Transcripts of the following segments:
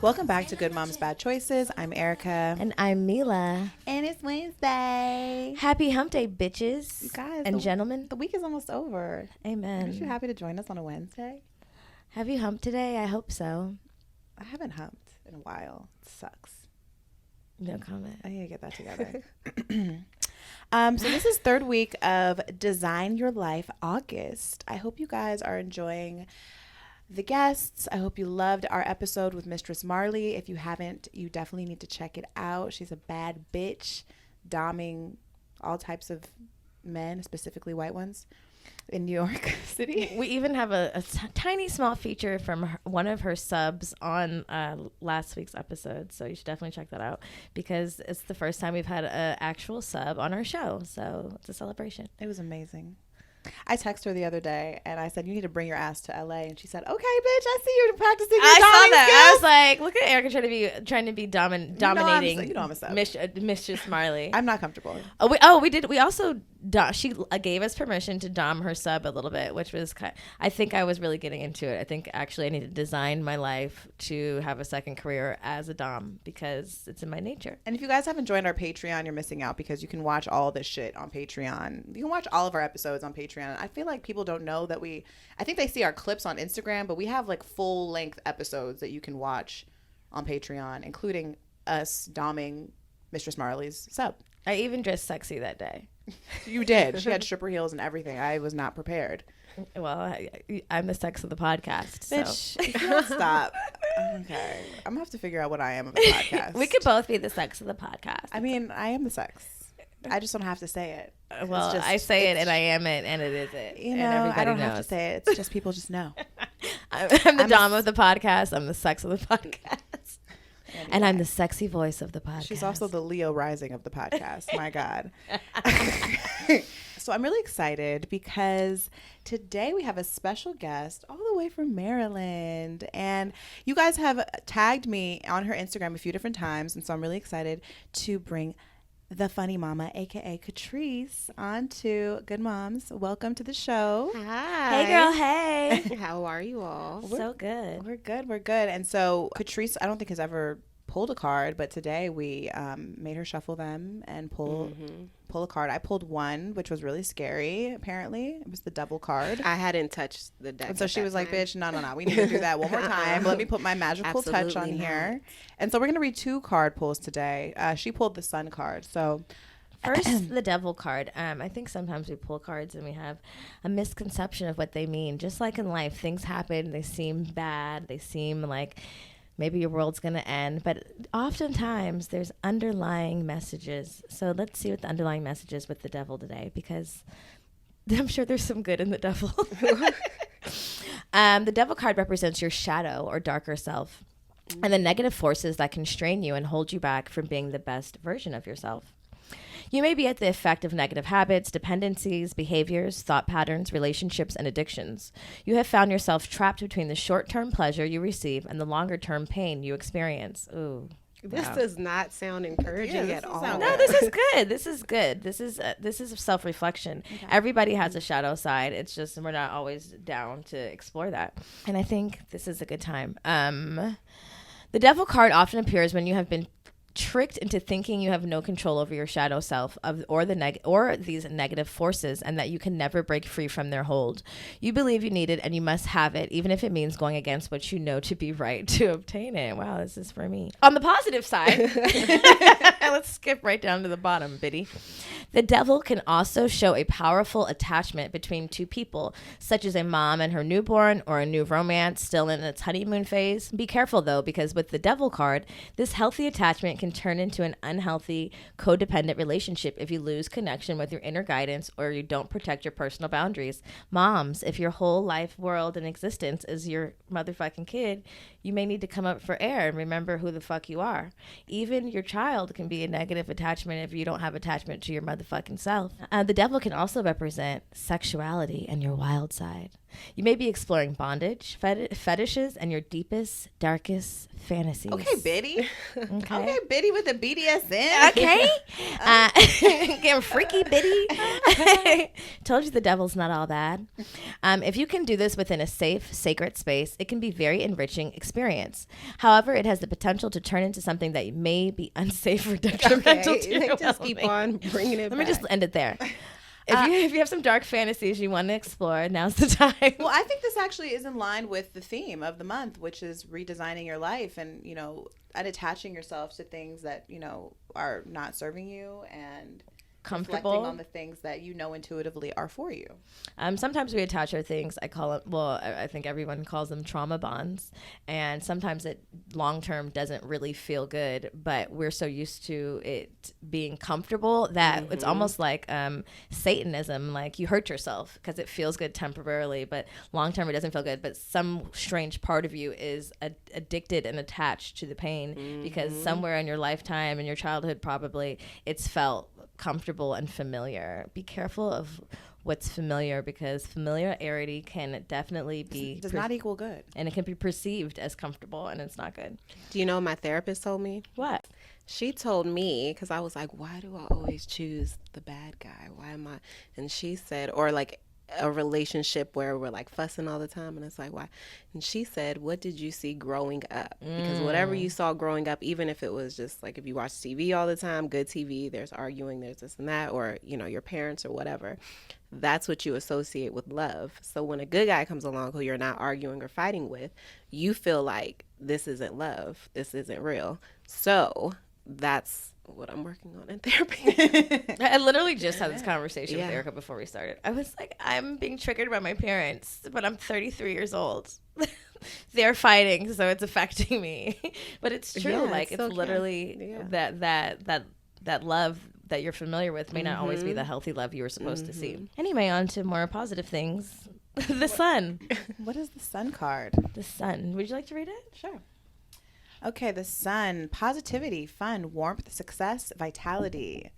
Welcome back to Good Moms Bad Choices. I'm Erica. And I'm Milah. And it's Wednesday. Happy hump day, bitches. You guys. And gentlemen. The week is almost over. Amen. Aren't you happy to join us on a Wednesday? Have you humped today? I hope so. I haven't humped in a while. It sucks. No comment. I need to get that together. So this is third week of Design Your Life August. I hope you guys are enjoying the guests. I hope you loved our episode with Mistress Marley. If you haven't, you definitely need to check it out. She's a bad bitch, doming all types of men, specifically white ones, in New York City. We even have a tiny small feature from one of her subs on last week's episode. So you should definitely check that out because it's the first time we've had an actual sub on our show. So it's a celebration. It was amazing. I texted her the other day and I said, you need to bring your ass to LA. And she said, okay, bitch, I see you practicing your doming that. skills. I was like, look at Erica trying to be dominating. You know I'm a sub. Mistress Marley. I'm not comfortable. We did. We also, she gave us permission to dom her sub a little bit, which was I think I was really getting into it. I think actually I need to design my life to have a second career as a dom because it's in my nature. And if you guys haven't joined our Patreon, you're missing out because you can watch all this shit on Patreon. You can watch all of our episodes on Patreon. I feel like people don't know that I think they see our clips on Instagram, but we have like full length episodes that you can watch on Patreon, including us doming Mistress Marley's sub. I even dressed sexy that day. You did. She had stripper heels and everything. I was not prepared. Well, I'm the sex of the podcast. So. Bitch, stop. Okay. I'm going to have to figure out what I am of the podcast. We could both be the sex of the podcast. I mean, I am the sex. I just don't have to say it. Well, I say it and I am it and it is it. You know, and everybody I don't knows. have to say it. It's just people just know. I'm the dom of the podcast. I'm the sex of the podcast. Anyway. And I'm the sexy voice of the podcast. She's also the Leo rising of the podcast. My God. So I'm really excited because today we have a special guest all the way from Maryland. And you guys have tagged me on her Instagram a few different times. And so I'm really excited to bring the funny mama, aka Katryce, on to Good Moms. Welcome to the show. Hi. Hey girl, hey. How are you all? So good. We're good. And so Katryce, I don't think has ever pulled a card, but today we made her shuffle them and pull a card. I pulled one, which was really scary. Apparently, it was the devil card. I hadn't touched the deck. And so she was like, "Bitch, no, we need to do that one more time. Let me put my magical touch on here." And so we're gonna read two card pulls today. She pulled the Sun card, so. First, the devil card. I think sometimes we pull cards and we have a misconception of what they mean. Just like in life, things happen. They seem bad. They seem like maybe your world's going to end. But oftentimes, there's underlying messages. So let's see what the underlying message is with the devil today, because I'm sure there's some good in the devil. The devil card represents your shadow or darker self and the negative forces that constrain you and hold you back from being the best version of yourself. You may be at the effect of negative habits, dependencies, behaviors, thought patterns, relationships, and addictions. You have found yourself trapped between the short-term pleasure you receive and the longer-term pain you experience. Ooh. This does not sound encouraging at all. No, this is good. This is self-reflection. Okay. Everybody has a shadow side. It's just we're not always down to explore that. And I think this is a good time. The devil card often appears when you have been tricked into thinking you have no control over your shadow self or these negative forces, and that you can never break free from their hold. You believe you need it and you must have it, even if it means going against what you know to be right to obtain it. Wow, this is for me. On the positive side, let's skip right down to the bottom, Biddy. The devil can also show a powerful attachment between two people, such as a mom and her newborn or a new romance still in its honeymoon phase. Be careful, though, because with the devil card, this healthy attachment can turn into an unhealthy, codependent relationship if you lose connection with your inner guidance or you don't protect your personal boundaries. Moms, if your whole life, world, and existence is your motherfucking kid, you may need to come up for air and remember who the fuck you are. Even your child can be a negative attachment if you don't have attachment to your motherfucking self. The devil can also represent sexuality and your wild side. You may be exploring bondage, fetishes, and your deepest, darkest fantasies. Okay, Biddy. Okay. Okay, Biddy with the BDSM. Okay. Getting freaky, Biddy. Told you the devil's not all bad. If you can do this within a safe, sacred space, it can be a very enriching experience. However, it has the potential to turn into something that may be unsafe or detrimental to your just keep on bringing it Let back. me just end it there. If you have some dark fantasies you want to explore, now's the time. Well, I think this actually is in line with the theme of the month, which is redesigning your life and, unattaching yourself to things that, are not serving you and comfortable reflecting on the things that intuitively are for you. Sometimes we attach our things. I call it, I think everyone calls them trauma bonds. And sometimes it long term doesn't really feel good, but we're so used to it being comfortable that it's almost like Satanism. Like you hurt yourself because it feels good temporarily, but long term it doesn't feel good. But some strange part of you is addicted and attached to the pain because somewhere in your lifetime, in your childhood probably, it's felt comfortable and familiar. Be careful of what's familiar because familiarity can definitely be does not equal good, and it can be perceived as comfortable, and it's not good. Do you know what my therapist told me? What? She told me, because I was like, why do I always choose the bad guy? Why am I? And she said, or like a relationship where we're like fussing all the time, and it's like, why? And she said, what did you see growing up? Because whatever you saw growing up, even if it was just like if you watch TV all the time, good TV, there's arguing, there's this and that, or your parents or whatever, that's what you associate with love. So when a good guy comes along who you're not arguing or fighting with, you feel like this isn't love, this isn't real. So that's what I'm working on in therapy. I literally just had this conversation with Erica before we started. I was like, I'm being triggered by my parents, but I'm 33 years old. They're fighting, so it's affecting me. But it's true. Yeah, like it's okay. literally that love that you're familiar with may not always be the healthy love you were supposed to see. Anyway, on to more positive things. The sun. What is the sun card? The sun. Would you like to read it? Sure. Okay, the sun, positivity, fun, warmth, success, vitality.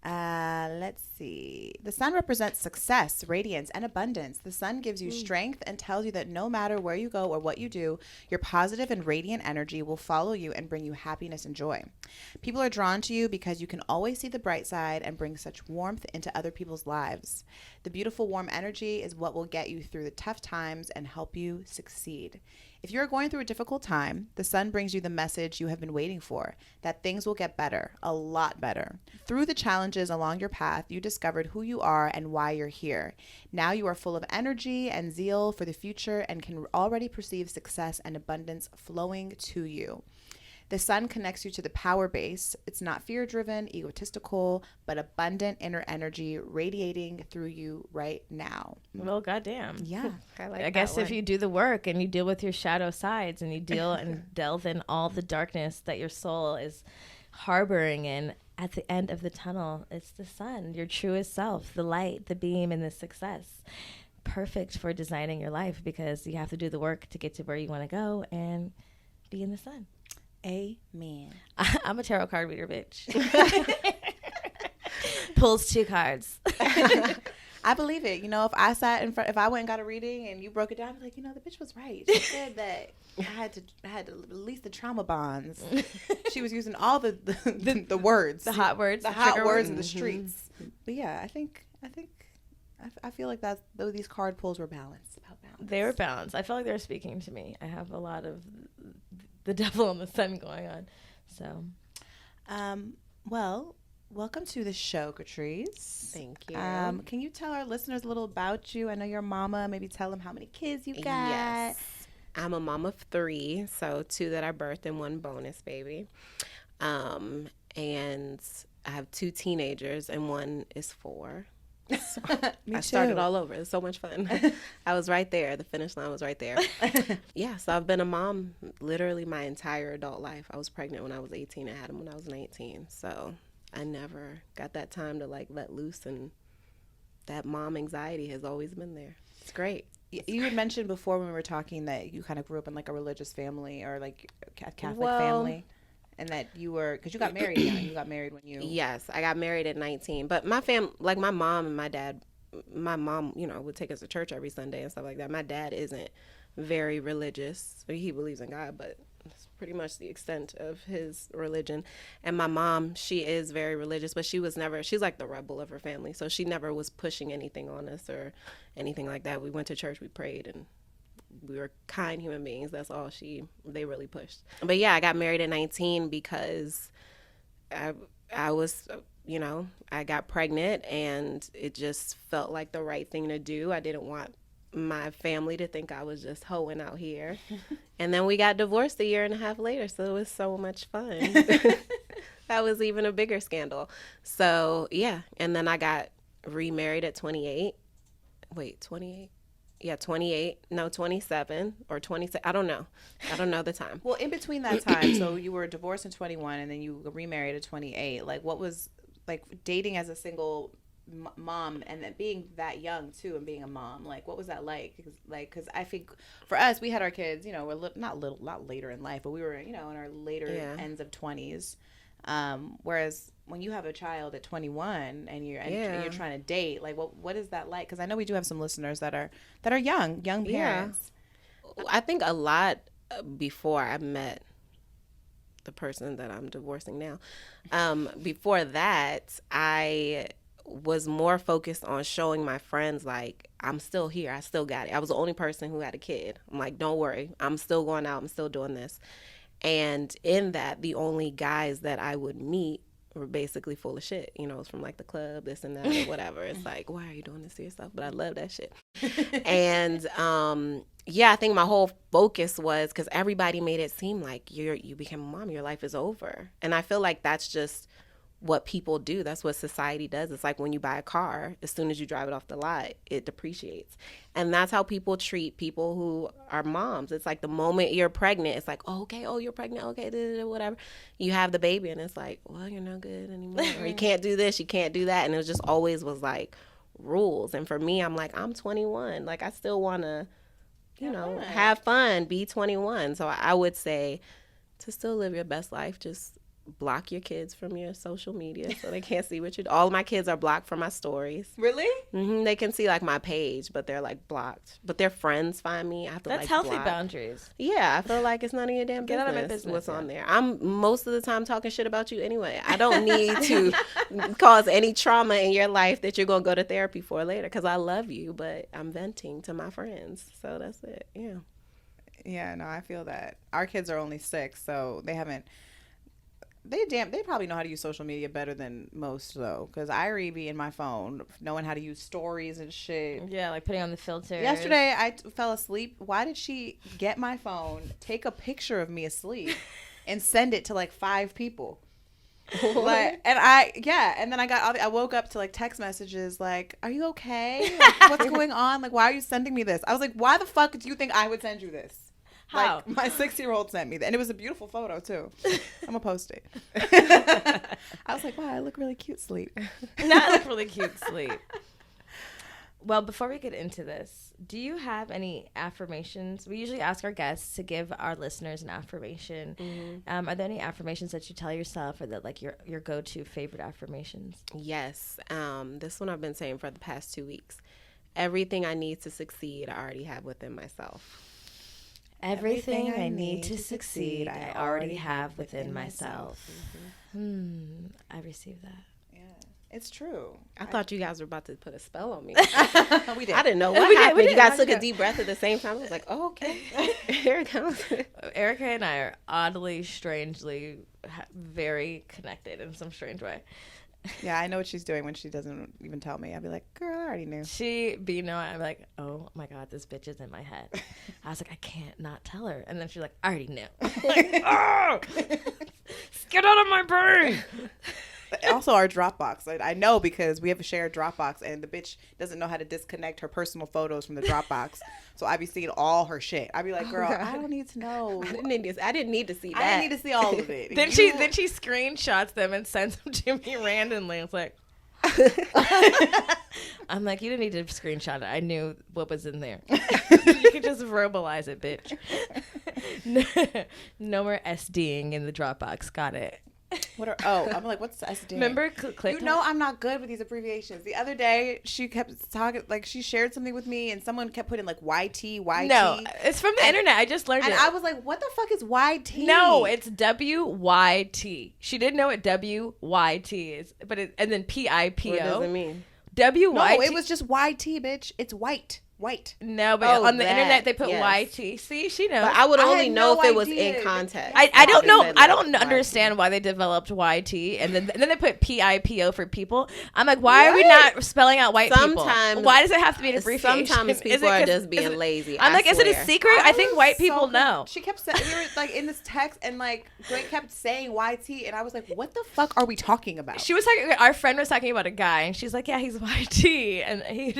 Let's see. The sun represents success, radiance, and abundance. The sun gives you strength and tells you that no matter where you go or what you do, your positive and radiant energy will follow you and bring you happiness and joy. People are drawn to you because you can always see the bright side and bring such warmth into other people's lives. The beautiful, warm energy is what will get you through the tough times and help you succeed. If you're going through a difficult time, the sun brings you the message you have been waiting for, that things will get better, a lot better. Through the challenges along your path, you discovered who you are and why you're here. Now you are full of energy and zeal for the future and can already perceive success and abundance flowing to you. The sun connects you to the power base. It's not fear-driven, egotistical, but abundant inner energy radiating through you right now. Well, goddamn. Yeah. I guess if you do the work and you deal with your shadow sides and you deal and delve in all the darkness that your soul is harboring in, at the end of the tunnel, it's the sun, your truest self, the light, the beam, and the success. Perfect for designing your life because you have to do the work to get to where you want to go and be in the sun. Amen. I'm a tarot card reader, bitch. Pulls 2 cards. I believe it. If I sat in front, if I went and got a reading and you broke it down, I'd be like, the bitch was right. She said that I had to release the trauma bonds. She was using all the words, the hot words, the hot words in the streets. But yeah, I feel like these card pulls were balanced. About balance. They were balanced. I felt like they were speaking to me. I have a lot of the devil and the sun going on. So, well, welcome to the show, Katryce. Thank you. Can you tell our listeners a little about you? I know you're a mama. Maybe tell them how many kids you got. Yes. I'm a mom of 3, so 2 that I birthed and 1 bonus baby. And I have 2 teenagers and 1 is 4. So I started all over. It's so much fun. I was right there. The finish line was right there. Yeah, so I've been a mom literally my entire adult life. I was pregnant when I was 18 and had him when I was 19. So I never got that time to let loose, and that mom anxiety has always been there. It's great. You had mentioned before when we were talking that you kind of grew up in a religious family or a Catholic family. And that you were, because you got married young. You got married when you... Yes, I got married at 19. But my my mom and my dad my mom, would take us to church every Sunday and stuff like that. My dad isn't very religious. He believes in God, but it's pretty much the extent of his religion. And my mom, she is very religious, but she's like the rebel of her family. So she never was pushing anything on us or anything like that. We went to church, we prayed, and we were kind human beings. That's all they really pushed. But yeah, I got married at 19 because I was, I got pregnant and it just felt like the right thing to do. I didn't want my family to think I was just hoeing out here. And then we got divorced a year and a half later, so it was so much fun. That was even a bigger scandal. So yeah, and then I got remarried at 28. Wait, 28? Yeah, 28. No, 27 or 26. I don't know the time. Well, in between that time, so you were divorced in 21 and then you remarried at 28. Like, what was, like, dating as a single mom and then being that young, too, and being a mom? Like, what was that like? Because I think for us, we had our kids, we're not later in life, but we were, in our later ends of 20s. Whereas when you have a child at 21 and you're trying to date, like what is that like? Because I know we do have some listeners that are young parents. Yeah. I think a lot before I met the person that I'm divorcing now. Before that, I was more focused on showing my friends, like, I'm still here. I still got it. I was the only person who had a kid. I'm like, don't worry. I'm still going out. I'm still doing this. And in that, the only guys that I would meet were basically full of shit. It's from like the club, this and that, or whatever. It's like, why are you doing this to yourself? But I love that shit. And I think my whole focus was because everybody made it seem like you became a mom, your life is over. And I feel like that's just what people do. That's what society does. It's like when you buy a car, as soon as you drive it off the lot, it depreciates. And that's how people treat people who are moms. It's like the moment you're pregnant, it's like, oh, okay, oh, you're pregnant, okay, whatever. You have the baby and it's like, well, you're no good anymore. Or you can't do this, you can't do that. And it just always was like rules. And for me, I'm like, I'm 21. Like, I still want to, have fun, be 21. So I would say to still live your best life, just block your kids from your social media so they can't see what you do. All of my kids are blocked from my stories. Really? Mm-hmm. They can see like my page, but they're like blocked. But their friends find me. I have to That's like healthy block. Boundaries. Yeah, I feel like it's none of your damn business. Get out of my business. What's on there? I'm most of the time talking shit about you anyway. I don't need to cause any trauma in your life that you're gonna go to therapy for later because I love you, but I'm venting to my friends. So that's it. Yeah. Yeah, no, I feel that. Our kids are only 6, so they haven't. They probably know how to use social media better than most, though, because Irie be in my phone knowing how to use stories and shit. Yeah, like putting on the filter. Yesterday, I fell asleep. Why did she get my phone, take a picture of me asleep, and send it to like 5 people? Like, and then I woke up to like text messages like, "Are you okay? Like, what's going on? Like, why are you sending me this?" I was like, "Why the fuck do you think I would send you this?" How? Like, my 6-year-old sent me that. And it was a beautiful photo, too. I'm going to post it. I was like, wow, I look really cute, sleep. Not look really cute, sleep. Well, before we get into this, do you have any affirmations? We usually ask our guests to give our listeners an affirmation. Mm-hmm. Are there any affirmations that you tell yourself or that like your go-to favorite affirmations? Yes. This one I've been saying for the past 2 weeks. Everything I need to succeed, I already have within myself. Everything I need to succeed, I already have within myself. Mm-hmm. I received that. Yeah, it's true. I thought you guys were about to put a spell on me. We did. I didn't know what happened. You guys took a deep breath at the same time. I was like, oh, okay. Here it comes. Erica and I are oddly, strangely, very connected in some strange way. Yeah, I know what she's doing when she doesn't even tell me. I'll be like, girl, I already knew. I'm like, oh my God, this bitch is in my head. I was like, I can't not tell her. And then she's like, I already knew. I'm like, oh, get out of my brain. Also, our Dropbox. I know because we have a shared Dropbox, and the bitch doesn't know how to disconnect her personal photos from the Dropbox. So I be seeing all her shit. I be like, girl, I don't need to know. I didn't need to see that. I didn't need to see all of it. Then she screenshots them and sends them to me randomly. It's like, I'm like, you didn't need to screenshot it. I knew what was in there. You can just verbalize it, bitch. No more SDing in the Dropbox. Got it. I'm like, what's SD? Remember click? You know I'm not good with these abbreviations. The other day, she kept talking, like, she shared something with me, and someone kept putting, like, YT. No, it's from the internet. I just learned it. And I was like, what the fuck is YT? No, it's WYT. She didn't know what WYT is, but and then PIPO. What does it mean? WYT. No, it was just YT, bitch. It's white. No, but on the internet they put YT. See, she knows. But I would only know if it was idea. in context. I don't know. I don't understand why they developed YT and then they put PIPO for people. I'm like, why are we not spelling out white people? Why does it have to be an abbreviation? Sometimes people are just being lazy. I'm like, is it a secret? I think white people know. She kept saying, we were like in this text, and like Dwight kept saying YT, and I was like, what the fuck are we talking about? She was talking. Our friend was talking about a guy, and she's like, yeah, he's YT, and he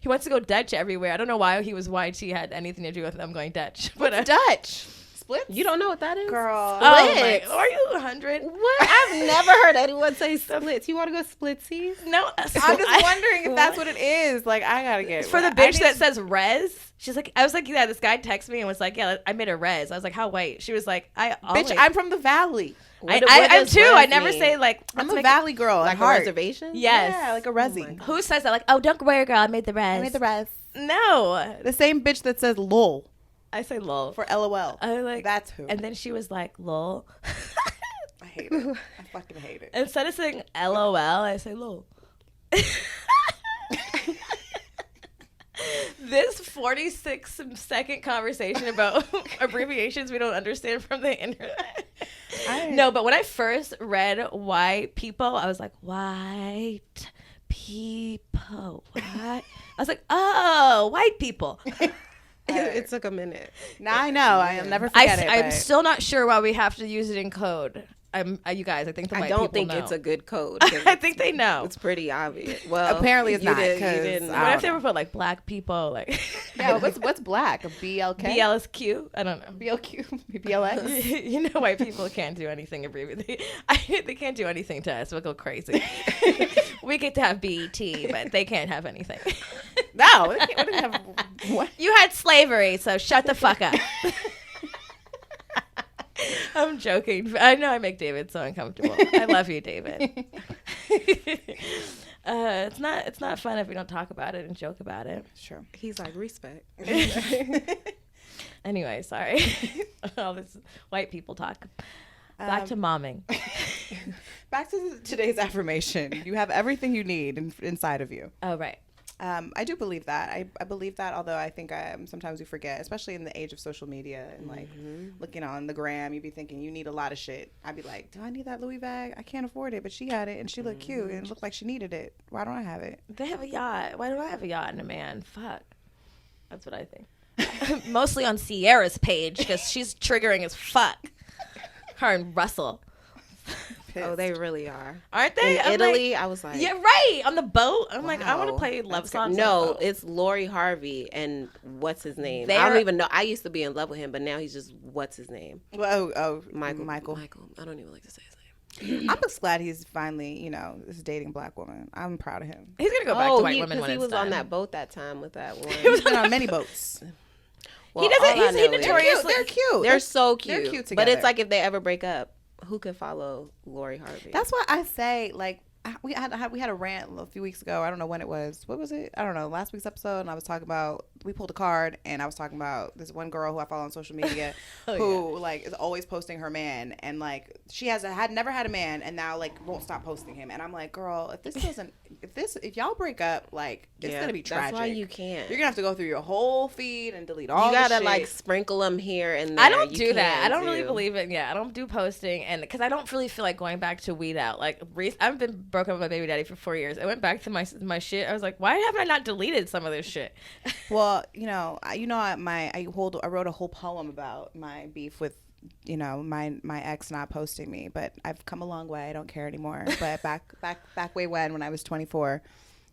wants to go Dutch everywhere. I don't know why he was YT had anything to do with them going Dutch. But Dutch splits? You don't know what that is, girl? Splits. Are you 100? What? I've never heard anyone say splits. You want to go splitsies? No, I'm just wondering if that's what it is. Like, I gotta get for the bitch that says res. She's like, I was like, yeah. This guy texted me and was like, yeah, I made a res. I was like, how white? She was like, bitch, I'm from the valley. I'm too. I never say like I'm a valley girl. Like a reservation. Yes, yeah, like a resi. Who says that? Like, oh, don't worry, girl. I made the res. I made the res. No, the same bitch that says lol. I say lol for LOL. I like that's who. And then she was like lol. I hate it. I fucking hate it. Instead of saying LOL, I say lol. This 46-second conversation about abbreviations we don't understand from the internet. No, but when I first read white people, I was like, white people. What? I was like, oh, white people. It took a minute. Now I know. I'll never forget it. I'm still not sure why we have to use it in code. You guys, I think the white people know. It's a good code. I think they know. It's pretty obvious. Well, apparently it's not. You didn't. What if they ever put like black people? Like, yeah, what's black? A BLK? BLSQ? I don't know. BLQ? BLX? You know, white people can't do anything abbreviated. They can't do anything to us. We'll go crazy. We get to have BET, but they can't have anything. No, they can't have what? You had slavery, so shut the fuck up. I'm joking. I know I make David so uncomfortable. I love you, David. It's not fun if we don't talk about it and joke about it. Sure. He's like, respect. Anyway, sorry. All this white people talk. Back to momming. Back to today's affirmation. You have everything you need inside of you. Oh, right. I do believe that. I believe that, although I think sometimes we forget, especially in the age of social media and like looking on the gram, you'd be thinking you need a lot of shit. I'd be like, do I need that Louis bag? I can't afford it, but she had it and she looked cute and it looked like she needed it. Why don't I have it? They have a yacht. Why don't I have a yacht and a man? Fuck. That's what I think. Mostly on Sierra's page because she's triggering as fuck. Her and Russell. Oh, they really are. Aren't they? In Italy, I was like... Yeah, right. On the boat. I'm like, I want to play love songs. No, it's Lori Harvey and what's his name? I don't even know. I used to be in love with him, but now he's just what's his name? Well, Michael. I don't even like to say his name. I'm just glad he's finally, is dating a black woman. I'm proud of him. He's going to go back to white women when he was done. on that boat that time with that one. He was on many boats. Well, he doesn't. He's notoriously. They're cute. They're so cute. They're cute together. But it's like if they ever break up, who could follow Lori Harvey? That's why I say, like, we had a rant a few weeks ago. I don't know when it was. What was it? I don't know. Last week's episode, and I was talking about, we pulled a card, and I was talking about this one girl who I follow on social media like is always posting her man, and like she had never had a man, and now like won't stop posting him. And I'm like, girl, if y'all break up, like it's gonna be tragic. That's why you can't. You're gonna have to go through your whole feed and delete all. You gotta the shit. like sprinkle them here and there. I don't do that. I don't really believe it. Yeah, I don't do posting, and because I don't really feel like going back to weed out. Like I've been broken up with my baby daddy for 4 years. I went back to my shit. I was like, why haven't I not deleted some of this shit? Well, I wrote a whole poem about my beef with my ex not posting me, but I've come a long way. I don't care anymore. But back way when I was 24,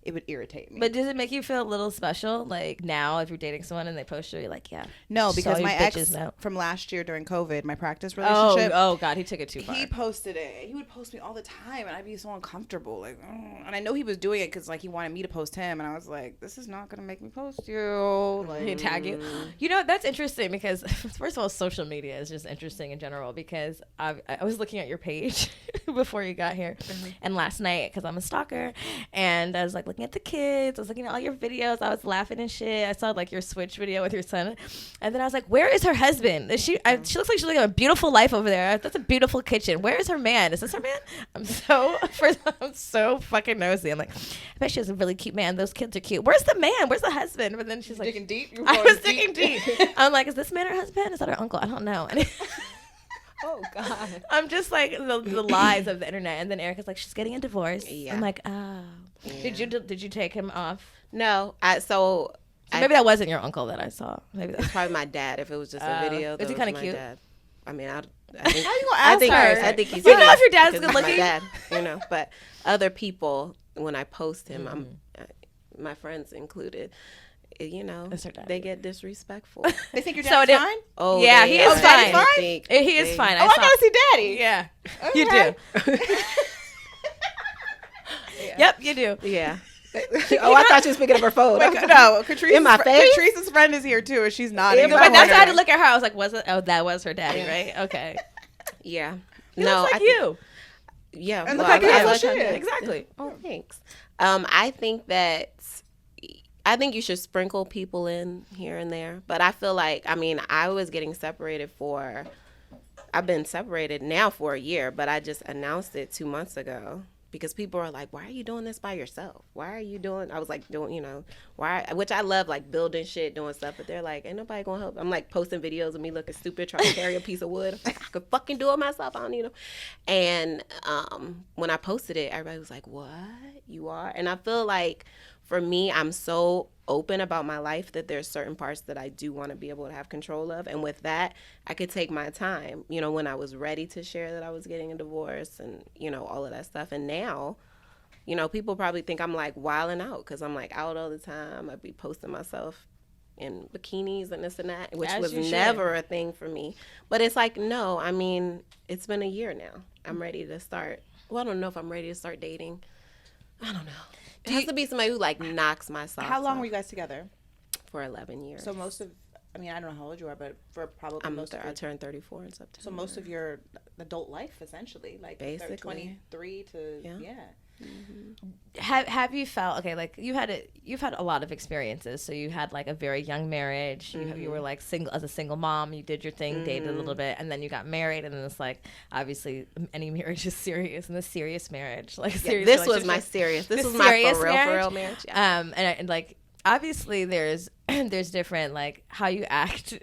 it would irritate me. But does it make you feel a little special? Like now, if you're dating someone and they post you, you're like, yeah. No, because my ex from last year during COVID, my practice relationship. Oh God, he took it too far. He posted it. He would post me all the time, and I'd be so uncomfortable. Like, and I know he was doing it because like he wanted me to post him, and I was like, this is not gonna make me post you. Like, he tag you. You know, that's interesting because first of all, social media is just interesting in general because I was looking at your page before you got here, and last night because I'm a stalker, and I was like looking at the kids. I was looking at all your videos. I was laughing and shit. I saw like your Switch video with your son, and then I was like, "Where is her husband? She looks like she's living a beautiful life over there. That's a beautiful kitchen. Where is her man? Is this her man?" I'm so fucking nosy. I'm like, I bet she has a really cute man. Those kids are cute. Where's the man? Where's the husband? But then she's like, digging deep. I was digging deep. I'm like, is this man her husband? Is that her uncle? I don't know. Oh God. I'm just like the lies of the internet. And then Erica's like, she's getting a divorce. Yeah. I'm like, oh. Yeah. Did you take him off? No. So maybe that wasn't your uncle that I saw. Maybe that's probably my dad. If it was just a video, is he kind of cute? Dad. I mean, I think, how you gonna ask her? I think he's. You know if your dad's good looking. My dad, you know, but other people, when I post him, my friends included. You know, they get disrespectful. They think your dad's fine? Oh, yeah, he is fine. He is fine. I gotta see daddy. Yeah, okay. You do. Yep, you do. Yeah. Oh, I thought you were speaking of her phone. No, Katryce. In my face. Katryce's friend is here too, and she's nodding. But that's why I had to look at her. I was like, was it? Oh, that was her daddy, right? Okay. Yeah. He looks like you. Yeah. And look how beautiful she is. Exactly. Oh, thanks. I think you should sprinkle people in here and there. But I feel like, I mean, I was getting separated I've been separated now for a year, but I just announced it 2 months ago because people are like, why are you doing this by yourself? Why are you doing, I was like doing, you know, which I love, like building shit, doing stuff, but they're like, ain't nobody gonna help. I'm like posting videos of me looking stupid, trying to carry a piece of wood. I'm like, I could fucking do it myself. I don't need them. And when I posted it, everybody was like, what? You are? And I feel like, for me, I'm so open about my life that there's certain parts that I do want to be able to have control of. And with that, I could take my time, you know, when I was ready to share that I was getting a divorce and, you know, all of that stuff. And now, you know, people probably think I'm like wilding out because I'm like out all the time. I'd be posting myself in bikinis and this and that, which was never a thing for me. But it's like, no, I mean, it's been a year now. I'm ready to start. Well, I don't know if I'm ready to start dating. I don't know. It has to be somebody who like knocks my socks How long off. were you guys together? For 11 years. So I don't know how old you are, but for probably I turned 34 in September. So most of your adult life, essentially, like basically 23 to yeah. Mm-hmm. Have you felt okay? Like you've had a lot of experiences. So you had like a very young marriage. You were like single as a single mom. You did your thing, dated a little bit, and then you got married. And then it's like obviously any marriage is serious, and the serious marriage, like serious. This was my serious. This was my for real marriage. Yeah. And like obviously there's different like how you act.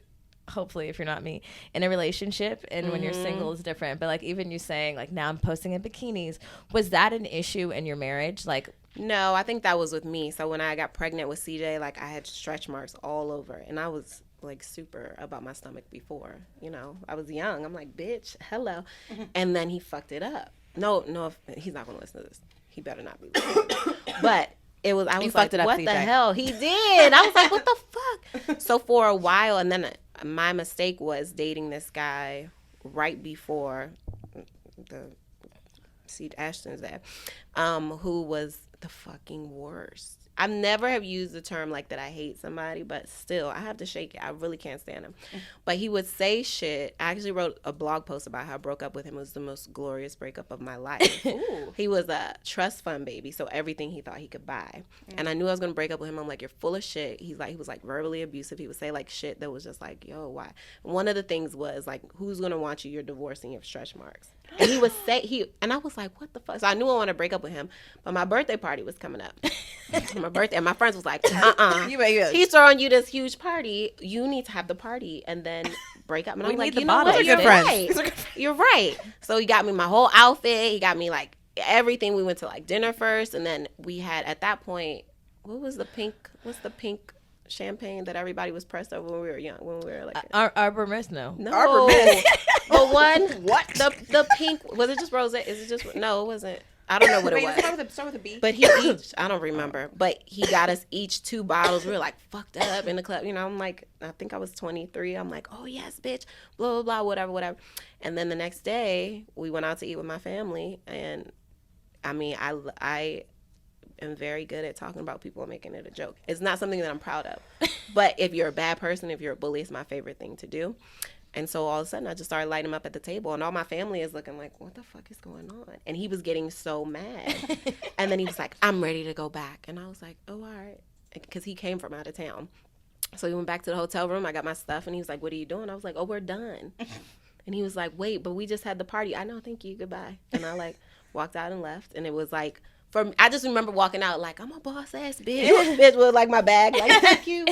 Hopefully, if you're not me, in a relationship and when you're single is different. But like even you saying like now I'm posting in bikinis, was that an issue in your marriage? Like no, I think that was with me. So when I got pregnant with CJ, like I had stretch marks all over, and I was like super about my stomach before. You know, I was young. I'm like, bitch, hello, and then he fucked it up. No, he's not gonna listen to this. He better not be listening. But I was like, what the hell? He did. I was like, what the fuck? So for a while, and then my mistake was dating this guy right before Ashton's dad, who was the fucking worst. I never have used the term like that I hate somebody, but still, I have to shake it. I really can't stand him. But he would say shit. I actually wrote a blog post about how I broke up with him. It was the most glorious breakup of my life. He was a trust fund baby, so everything he thought he could buy. And I knew I was going to break up with him. I'm like, you're full of shit. He was like verbally abusive. He would say like shit that was just like, yo, why? One of the things was like, who's going to want you? You're divorcing, you have stretch marks. And he would say, and I was like, what the fuck? So I knew I wanted to break up with him, but my birthday party was coming up. My birthday, and my friends was like, he's throwing you this huge party. You need to have the party and then break up. And I'm like, you know what? You're right. You're right. So he got me my whole outfit. He got me like everything. We went to like dinner first, and then we had at that point, what's the pink champagne that everybody was pressed over when we were young, when we were like Arbor Mist? No. Arbor Mist. The one, what? The pink, was it just rose? Is it just, no, it wasn't. I don't know what Wait, it was. Start with a B. But he each, I don't remember, but he got us each 2 bottles. We were like fucked up in the club. You know, I'm like, I think I was 23. I'm like, oh yes, bitch, blah, blah, blah, whatever. And then the next day we went out to eat with my family. And I mean, I am very good at talking about people and making it a joke. It's not something that I'm proud of. But if you're a bad person, if you're a bully, it's my favorite thing to do. And so all of a sudden, I just started lighting him up at the table. And all my family is looking like, what the fuck is going on? And he was getting so mad. And then he was like, I'm ready to go back. And I was like, oh, all right. Because he came from out of town. So we went back to the hotel room. I got my stuff. And he was like, what are you doing? I was like, oh, we're done. And he was like, wait, but we just had the party. I know, thank you. Goodbye. And I like walked out and left. And it was like, I just remember walking out like, I'm a boss ass bitch. Bitch with like my bag, like, thank you.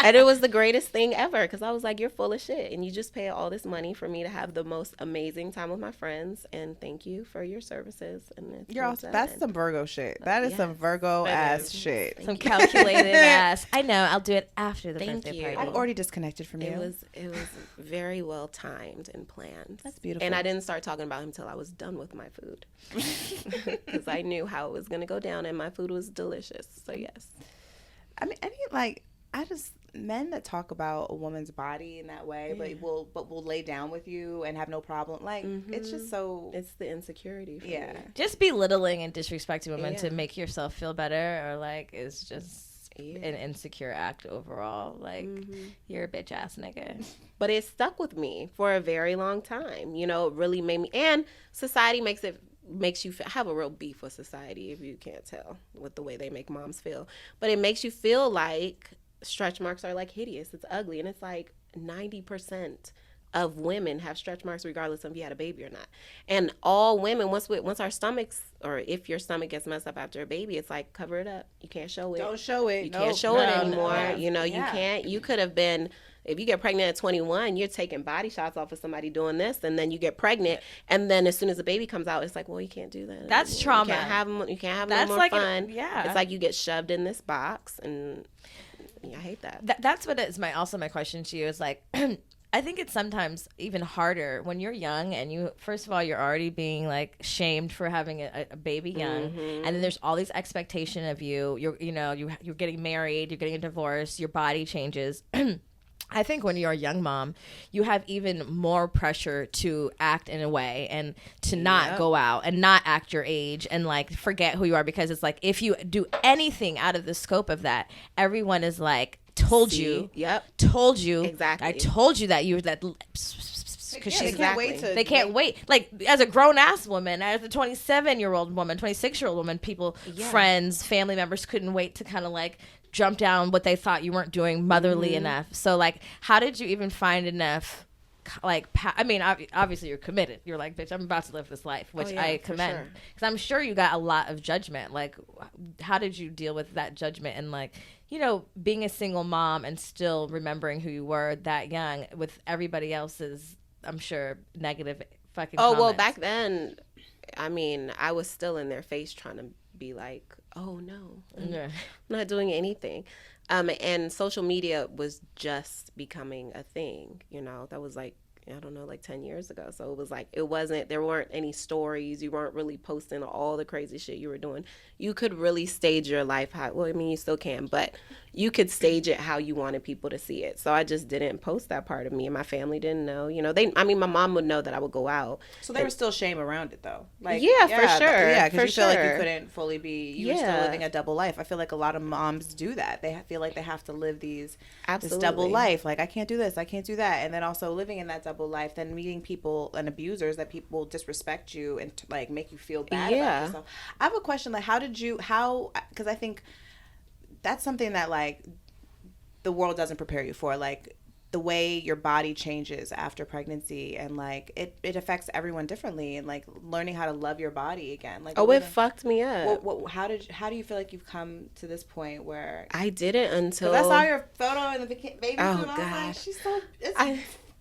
And it was the greatest thing ever because I was like, you're full of shit. And you just pay all this money for me to have the most amazing time with my friends. And thank you for your services. And that's some Virgo shit. That is some Virgo ass shit. Some calculated ass. I know. I'll do it after the birthday party. I've already disconnected from you. It was very well timed and planned. That's beautiful. And I didn't start talking about him until I was done with my food because I knew how it was going to go down, and my food was delicious. So yes. I mean, like, men that talk about a woman's body in that way, but will lay down with you and have no problem. Like, it's just so. It's the insecurity. For me. Just belittling and disrespecting women to make yourself feel better, or like, is just an insecure act overall. Like, you're a bitch ass nigga. But it stuck with me for a very long time. You know, it really made me. And society makes you have a real beef with society, if you can't tell, with the way they make moms feel. But it makes you feel like stretch marks are like hideous. It's ugly. And it's like 90% of women have stretch marks regardless of if you had a baby or not. And all women, once our stomachs, or if your stomach gets messed up after a baby, it's like, cover it up. You can't show it. Don't show it. You can't show it anymore. You know, you can't. You could have been. If you get pregnant at 21, you're taking body shots off of somebody doing this, and then you get pregnant, and then as soon as the baby comes out, it's like, well, you can't do that. That's trauma. You can't have no more like fun. It's like you get shoved in this box, and I hate that. That's what is my question to you is like, I think it's sometimes even harder when you're young and you, first of all, you're already being like shamed for having a baby young, and then there's all these expectation of you. You're getting married, you're getting a divorce, your body changes. I think when you're a young mom, you have even more pressure to act in a way and to not go out and not act your age and like forget who you are, because it's like if you do anything out of the scope of that, everyone is like, told you exactly. I told you that you were that. Because they can't wait. They can't wait. Like, as a grown-ass woman, as a 27-year-old woman, 26-year-old woman, people, friends, family members couldn't wait to kind of like jump down what they thought you weren't doing motherly enough. So like, how did you even find enough, like, I mean, obviously you're committed. You're like, bitch, I'm about to live this life, which I commend. Because I'm sure you got a lot of judgment. Like, how did you deal with that judgment and like, you know, being a single mom and still remembering who you were that young with everybody else's, I'm sure, negative fucking comments. Well, back then, I mean, I was still in their face trying to be like, oh no, I'm not doing anything. And social media was just becoming a thing, you know. That was like, I don't know, like 10 years ago. So it was like, there weren't any stories. You weren't really posting all the crazy shit you were doing. You could really stage your life well, I mean, you still can, but you could stage it how you wanted people to see it. So I just didn't post that part of me, and my family didn't know. You know, my mom would know that I would go out. So there was still shame around it, though. Like, for sure. Yeah, because you feel like you couldn't fully be. You were still living a double life. I feel like a lot of moms do that. They feel like they have to live this double life. Like, I can't do this, I can't do that, and then also living in that double life, then meeting people and abusers that people disrespect you and like make you feel bad about yourself. I have a question. Like, because I think that's something that like the world doesn't prepare you for, like the way your body changes after pregnancy, and like it affects everyone differently, and like learning how to love your body again. Like, it fucked me up. How do you feel like you've come to this point where I didn't until I saw your photo in the baby suit. Oh gosh, like, she's so.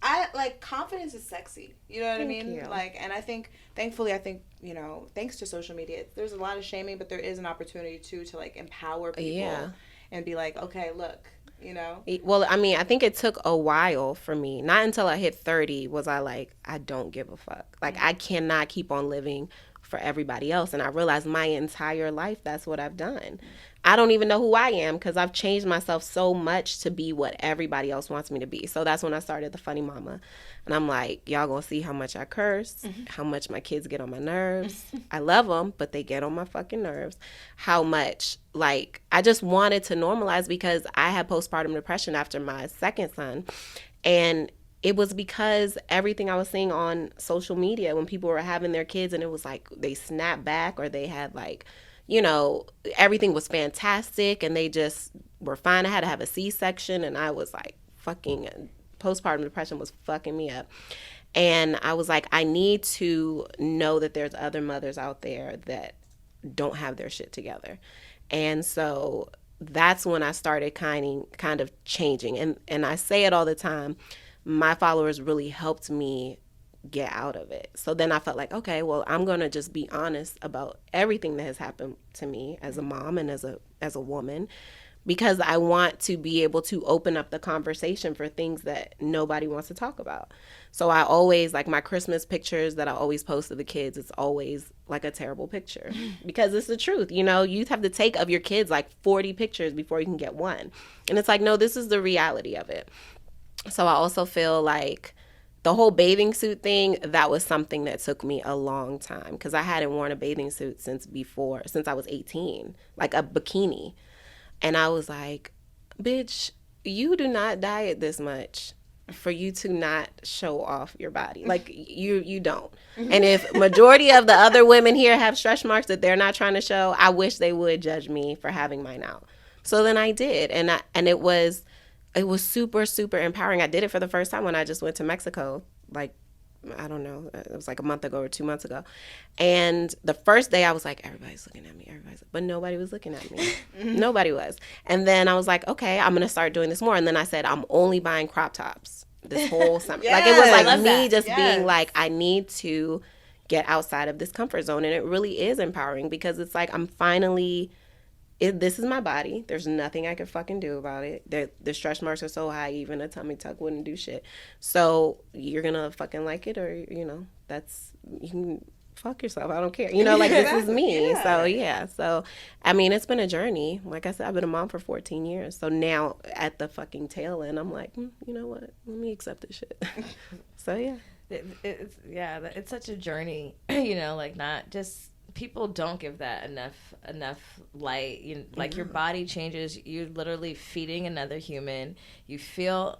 I like, confidence is sexy. You know what I mean? You. Like, and I think, thankfully, you know, thanks to social media, there's a lot of shaming, but there is an opportunity too to like empower people and be like, okay, look, you know. Well, I mean, I think it took a while for me. Not until I hit 30 was I like, I don't give a fuck. Like, I cannot keep on living for everybody else. And I realized my entire life, that's what I've done. I don't even know who I am because I've changed myself so much to be what everybody else wants me to be. So that's when I started the Funny Mama. And I'm like, y'all gonna see how much I curse, how much my kids get on my nerves. I love them, but they get on my fucking nerves. How much, like, I just wanted to normalize because I had postpartum depression after my second son. And it was because everything I was seeing on social media when people were having their kids and it was like they snapped back or they had like, you know, everything was fantastic and they just were fine. I had to have a C-section and I was like fucking, postpartum depression was fucking me up. And I was like, I need to know that there's other mothers out there that don't have their shit together. And so that's when I started kind of changing. And I say it all the time. My followers really helped me get out of it. So then I felt like, okay, well, I'm going to just be honest about everything that has happened to me as a mom and as a woman, because I want to be able to open up the conversation for things that nobody wants to talk about. So I always, like my Christmas pictures that I always post of the kids, it's always like a terrible picture because it's the truth. You know, you have to take of your kids like 40 pictures before you can get one. And it's like, no, this is the reality of it. So I also feel like the whole bathing suit thing, that was something that took me a long time because I hadn't worn a bathing suit since I was 18, like a bikini. And I was like, bitch, you do not diet this much for you to not show off your body. Like, you don't. And if majority of the other women here have stretch marks that they're not trying to show, I wish they would judge me for having mine out. So then I did. And it was super, super empowering. I did it for the first time when I just went to Mexico, like, I don't know, it was like a month ago or 2 months ago. And the first day I was like, everybody's looking at me, but nobody was looking at me. Nobody was. And then I was like, okay, I'm going to start doing this more. And then I said, I'm only buying crop tops this whole summer. Like, it was like me just being like, I need to get outside of this comfort zone. And it really is empowering because it's like, I'm finally, this is my body. There's nothing I can fucking do about it. The stretch marks are so high, even a tummy tuck wouldn't do shit. So you're going to fucking like it or, you know, you can fuck yourself. I don't care. You know, like this is me. Yeah. So, yeah. So, I mean, it's been a journey. Like I said, I've been a mom for 14 years. So now at the fucking tail end, I'm like, you know what? Let me accept this shit. So, yeah. It's such a journey, you know, like not just... People don't give that enough light. Like your body changes. You're literally feeding another human. You feel,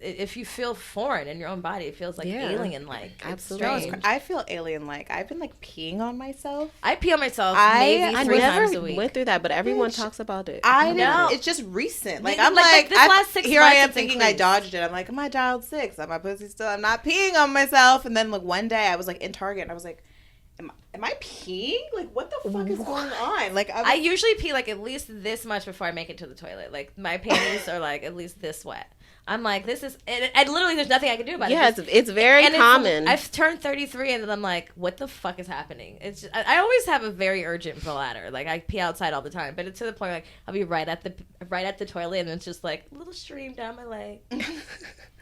if you feel foreign in your own body, it feels like alien-like. Absolutely. I feel alien-like. I've been like peeing on myself. I pee on myself maybe 3 times a week. I never went through that, but everyone talks about it. I know. It's just recent. Like, I'm like this last 6 here months, I am thinking I dodged it. I'm like, am I dialed 6? Am I pussy still? I'm not peeing on myself. And then like one day I was like in Target and I was like, Am I peeing? Like, what the fuck is going on? Like, I usually pee like at least this much before I make it to the toilet. Like, my panties are like at least this wet. I'm like, this is, and literally there's nothing I can do about it. Yeah, it's very common. I've turned 33 and then I'm like, what the fuck is happening? It's just, I always have a very urgent bladder. Like, I pee outside all the time, but it's to the point like I'll be right at the toilet and it's just like a little stream down my leg.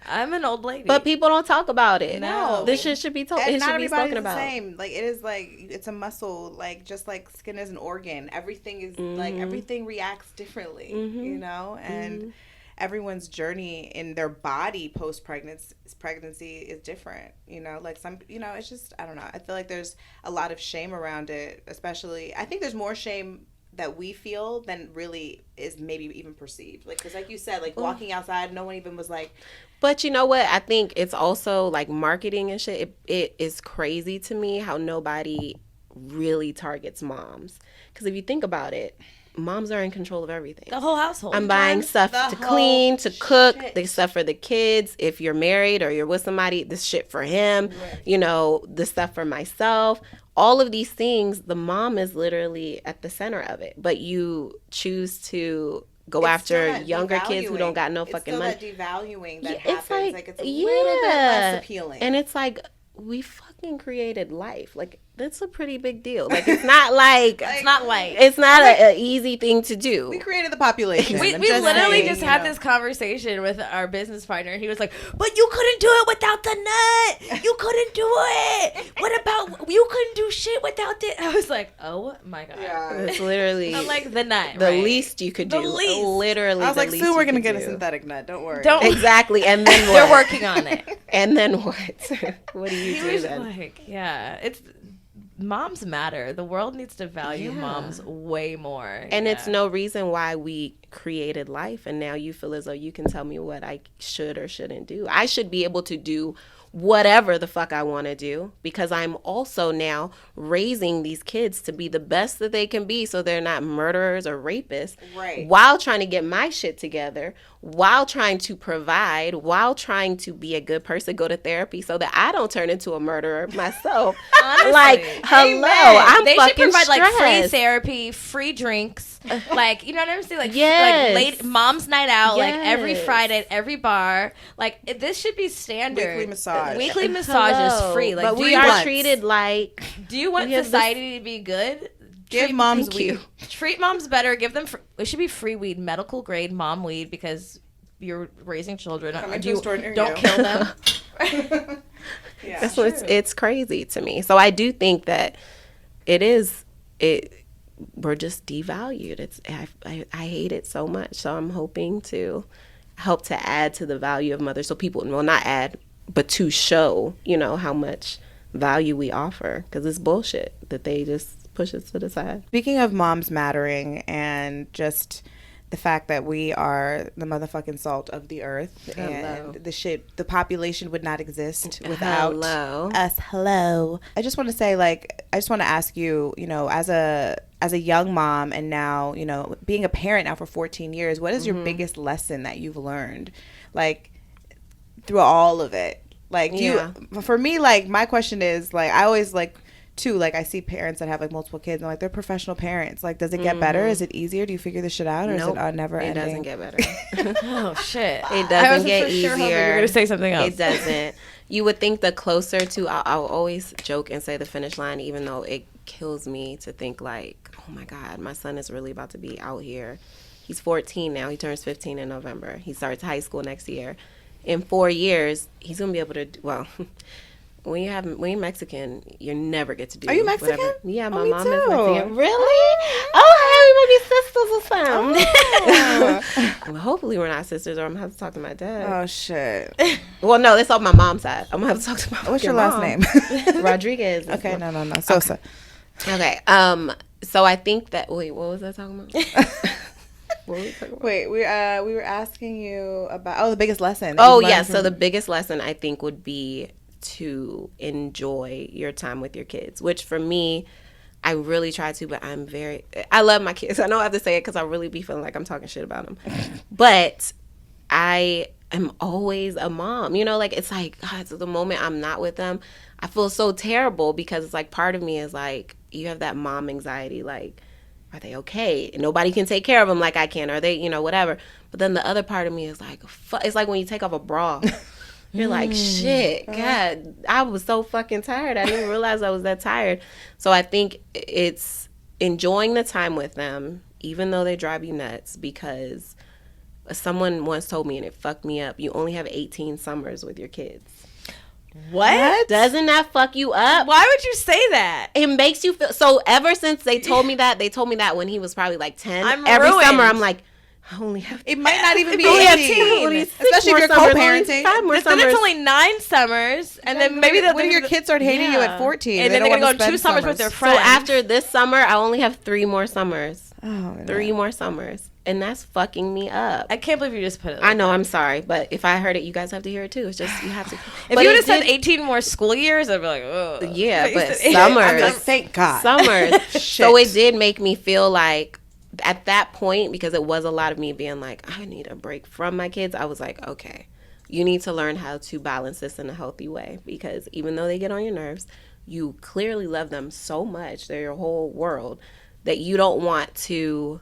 I'm an old lady. But people don't talk about it. No. This shit should be told. It should be spoken about. The same. Like, it is like, it's a muscle. Like, just like skin is an organ. Everything is like, everything reacts differently, you know? And everyone's journey in their body post-pregnancy is different, you know? Like, some, you know, it's just, I don't know. I feel like there's a lot of shame around it, especially, I think there's more shame that we feel than really is maybe even perceived. Like, because like you said, like walking outside, no one even was like. But you know what? I think it's also like marketing and shit. It is crazy to me how nobody really targets moms. Because if you think about it, moms are in control of everything. The whole household. I'm buying stuff to clean, to cook, the stuff for the kids. If you're married or you're with somebody, this shit for him. Right. You know, the stuff for myself. All of these things, the mom is literally at the center of it. But you choose to go after younger kids who don't got no fucking money. It's still that devaluing that happens. Like, it's a little bit less appealing. And it's like, we fucking created life. Like, that's a pretty big deal. Like, it's not like It's not light. it's not an easy thing to do. We created the population. We I'm literally saying, just had this conversation with our business partner, and he was like, "But you couldn't do it without the nut. You couldn't do it. What about you couldn't do shit without it?" I was like, "Oh my god!" Yeah. It's literally I'm like the nut. the right? least you could do. The least. Literally, I was the like, least soon we're you gonna could get a do. synthetic nut. Don't worry. Don't Exactly, and then what? They're working on it. And then what? What do you He do was then? like, "Yeah, it's." Moms matter. The world needs to value moms way more. And it's no reason why we created life and now you feel as though you can tell me what I should or shouldn't do. I should be able to do whatever the fuck I want to do because I'm also now raising these kids to be the best that they can be so they're not murderers or rapists. Right. While trying to get my shit together, while trying to provide, while trying to be a good person, go to therapy so that I don't turn into a murderer myself. Honestly. Like, hello, Amen. I'm They fucking should provide like free stressed. therapy, free drinks, like you know what I'm saying, like Yes. like late mom's night out, like every Yes. Friday at every bar. Like this should be standard. Weekly massage. Weekly massage Hello. is free. Like, but do we you are want, treated like do you want we have society to be good? Give moms thank weed. you. Treat moms better. Give them. It should be free weed, medical grade mom weed, because you're raising children. Coming to a store near Don't you. kill them. Yeah. That's what it's crazy to me. So I do think that we're just devalued. I hate it so much. So I'm hoping to help to add to the value of mothers. So people, well, not add, but to show, how much value we offer. Because it's bullshit that they just push us to the side. Speaking of moms mattering and just the fact that we are the motherfucking salt of the earth and the population would not exist without us. Hello. I just want to say, I just want to ask you, as a young mom and now, being a parent now for 14 years, what is your biggest lesson that you've learned, through all of it? For me, my question is, I always, too, I see parents that have multiple kids and they're professional parents. Does it get better? Is it easier? Do you figure this shit out, or Nope. is it never ending? It doesn't get better. Oh shit! It doesn't get for sure hoping easier. you were gonna say something else. It doesn't. You would think the closer to, I'll always joke and say the finish line, even though it kills me to think oh my God, my son is really about to be out here. He's 14 now. He turns 15 in November. He starts high school next year. In 4 years, he's going to be able to, when you're Mexican, you never get to do. Are you Mexican? Whatever. Yeah, my me mom too. is Mexican. Really? Oh, hey, we might be sisters or something. Well, hopefully we're not sisters, or I'm gonna have to talk to my dad. Oh shit! Well, no, it's on my mom's side. I'm gonna have to talk to my. What's your fucking last mom. name? Rodriguez. Okay, no. Sosa. Okay. So I think that. Wait, what was I talking about? What were we talking about? Wait, we were asking you about the biggest lesson. Oh yeah. So the biggest lesson I think would be to enjoy your time with your kids, which for me, I really try to, but I love my kids. I know I have to say it because I really be feeling like I'm talking shit about them. But I am always a mom. It's God, so the moment I'm not with them, I feel so terrible because it's part of me is you have that mom anxiety. Are they okay? Nobody can take care of them like I can. Are they, whatever. But then the other part of me is it's like when you take off a bra. You're like, shit, God, I was so fucking tired. I didn't realize I was that tired. So I think it's enjoying the time with them, even though they drive you nuts, because someone once told me, and it fucked me up, you only have 18 summers with your kids. What? Doesn't that fuck you up? Why would you say that? It makes you feel... So ever since they told me that when he was probably 10. I'm every ruined. summer, I'm like, I only have... It might not even be only have 18, only 6 especially if more you're summers, co-parenting. only 5 more Then summers. it's only 9 summers, and then maybe what if your kids start hating you at 14? and They then they're don't gonna go wanna on 2 spend summers with their So friends. after this summer, I only have 3 more summers. Oh, 3 more summers. And that's fucking me up. I can't believe you just put it. I know, I'm sorry, but if I heard it, you guys have to hear it too. It's just, you have to. If you would have said 18 more school years, I'd be like, oh. Yeah, but I'd summers. be like, thank God. Summers. Shit. So it did make me feel at that point, because it was a lot of me being I need a break from my kids. I was like, okay, you need to learn how to balance this in a healthy way, because even though they get on your nerves, you clearly love them so much. They're your whole world that you don't want to.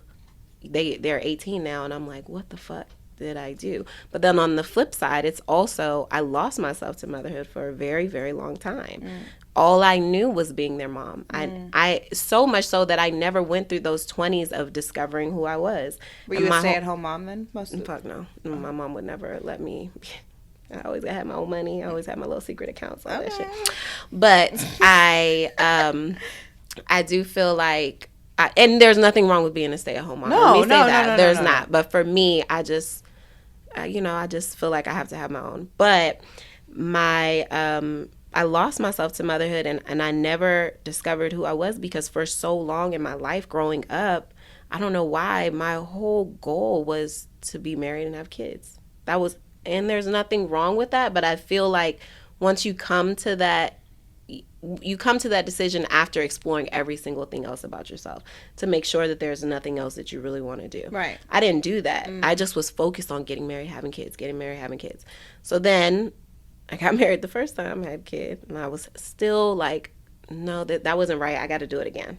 They're 18 now, and I'm like, what the fuck? did I do? But then on the flip side, it's also, I lost myself to motherhood for a very, very long time. All I knew was being their mom. I so much so that I never went through those 20s of discovering who I was. Were you a stay-at-home mom then? Fuck no. My mom would never let me. I always had my own money. I always had my little secret accounts, all that shit. But I do feel like, and there's nothing wrong with being a stay-at-home mom. No, there's not. But for me, I just, I just feel like I have to have my own. But I lost myself to motherhood, and I never discovered who I was, because for so long in my life growing up, I don't know why, my whole goal was to be married and have kids. That was, and there's nothing wrong with that, but I feel like once you come to that decision after exploring every single thing else about yourself, to make sure that there's nothing else that you really want to do. Right. I didn't do that. I just was focused on getting married, having kids, So then I got married the first time, I had a kid, and I was still like, no, that wasn't right. I got to do it again.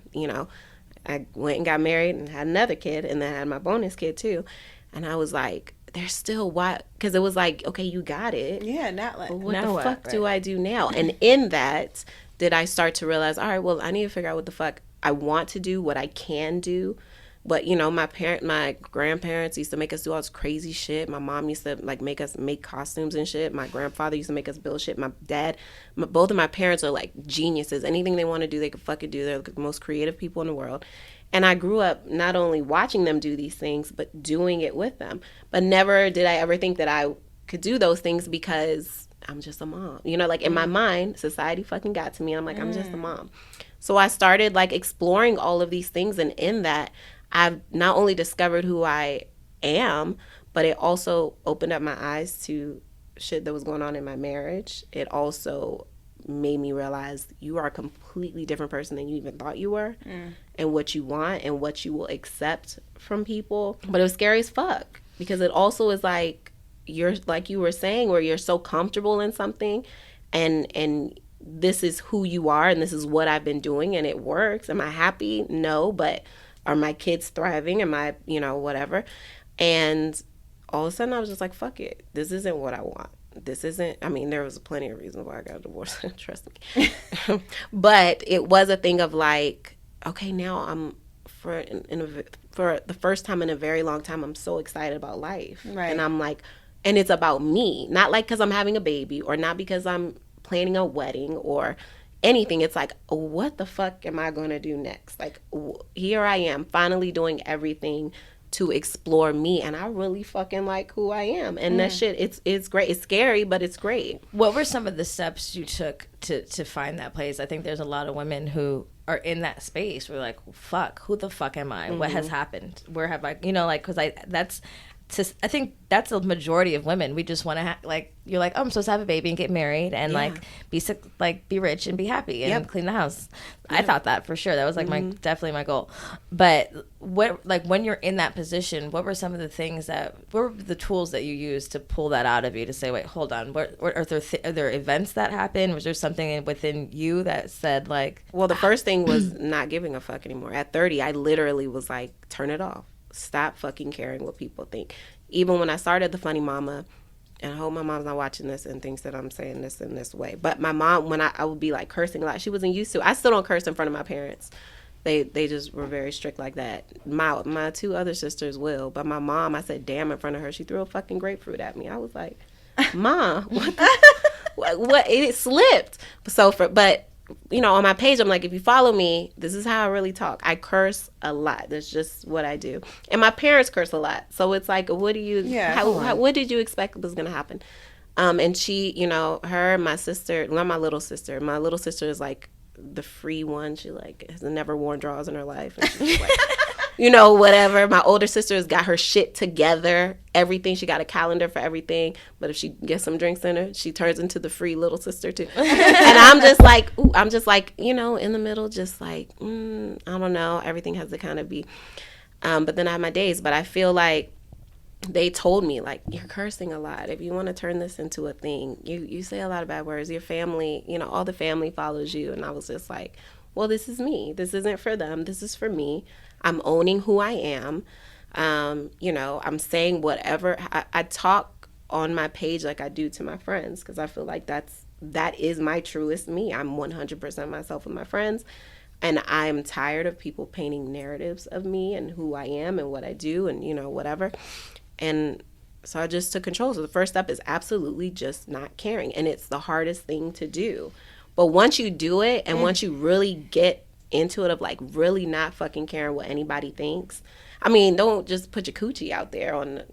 I went and got married and had another kid, and then I had my bonus kid too. And I was like, there's still what? Because it was like, okay, you got it. Yeah, not like, what the fuck do I do now? And in that, did I start to realize, all right, well, I need to figure out what the fuck I want to do, what I can do. But, my grandparents used to make us do all this crazy shit. My mom used to, like, make us make costumes and shit. My grandfather used to make us build shit. My dad, both of my parents are, like, geniuses. Anything they want to do, they could fucking do. They're the most creative people in the world. And I grew up not only watching them do these things, but doing it with them. But never did I ever think that I could do those things because I'm just a mom. Like, in my mind, society fucking got to me. I'm like, I'm just a mom. So I started, like, exploring all of these things. And in that, I've not only discovered who I am, but it also opened up my eyes to shit that was going on in my marriage. It also made me realize you are a completely different person than you even thought you were, and what you want and what you will accept from people. But it was scary as fuck, because it also is like, you're, like you were saying, where you're so comfortable in something, and this is who you are, and this is what I've been doing, and it works. Am I happy? No. But are my kids thriving? Am I, whatever? And all of a sudden I was just like, fuck it. This isn't what I want. This isn't, there was plenty of reasons why I got a divorce, trust me. But it was a thing of like, okay, now I'm, for the first time in a very long time, I'm so excited about life. Right. And I'm like, and it's about me, not like because I'm having a baby, or not because I'm planning a wedding or anything. It's like, what the fuck am I going to do next? Like, here I am finally doing everything to explore me, and I really fucking like who I am. And that shit, it's great. It's scary, but it's great. What were some of the steps you took to find that place? I think there's a lot of women who are in that space. We're like, fuck, who the fuck am I? What has happened? Where have I, because I think that's the majority of women. We just want to you're like, oh, I'm supposed to have a baby and get married and be sick, be rich and be happy and clean the house. I thought that for sure. That was definitely my goal. But what, when you're in that position, what were some of the things what were the tools that you used to pull that out of you, to say, wait, hold on, what are there events that happened? Was there something within you that said well, the first thing was not giving a fuck anymore. At 30, I literally was like, turn it off. Stop fucking caring what people think. Even when I started the Funny Mama, and I hope my mom's not watching this and thinks that I'm saying this in this way, but my mom, when I would be like cursing a lot, she wasn't used to. I still don't curse in front of my parents. They just were very strict like that. My two other sisters will, but my mom, I said damn in front of her. She threw a fucking grapefruit at me. I was like, Ma, what? It slipped. But on my page, I'm like, if you follow me, this is how I really talk. I curse a lot. That's just what I do. And my parents curse a lot. So it's like, what do you, what did you expect was going to happen? And she, her, my sister, not my little sister is like the free one. She has never worn drawers in her life. And she's like, whatever. My older sister has got her shit together, everything. She got a calendar for everything. But if she gets some drinks in her, she turns into the free little sister too. And I'm just like, in the middle, just like, I don't know. Everything has to kind of be. But then I have my days. But I feel like they told me, you're cursing a lot. If you want to turn this into a thing, you say a lot of bad words. Your family, all the family follows you. And I was just like, well, this is me. This isn't for them. This is for me. I'm owning who I am. You know, I'm saying whatever. I talk on my page like I do to my friends, because I feel like that is my truest me. I'm 100% myself with my friends. And I'm tired of people painting narratives of me and who I am and what I do and, you know, whatever. And so I just took control. So the first step is absolutely just not caring. And it's the hardest thing to do. But once you do it, and once you really get into it of like really not fucking caring what anybody thinks. I mean, don't just put your coochie out there on,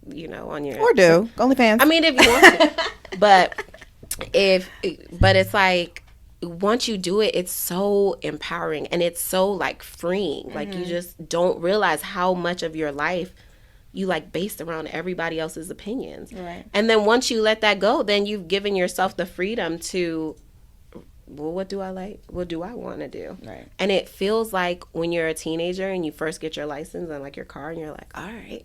you know, on your... Or do. OnlyFans. I mean, if you want to. But it's like, once you do it, it's so empowering and it's so like freeing. Like you just don't realize how much of your life you like based around everybody else's opinions. Right. And then once you let that go, then you've given yourself the freedom to, well, what do I like? What do I want to do? Right. And it feels like when you're a teenager and you first get your license and like your car and you're like, all right,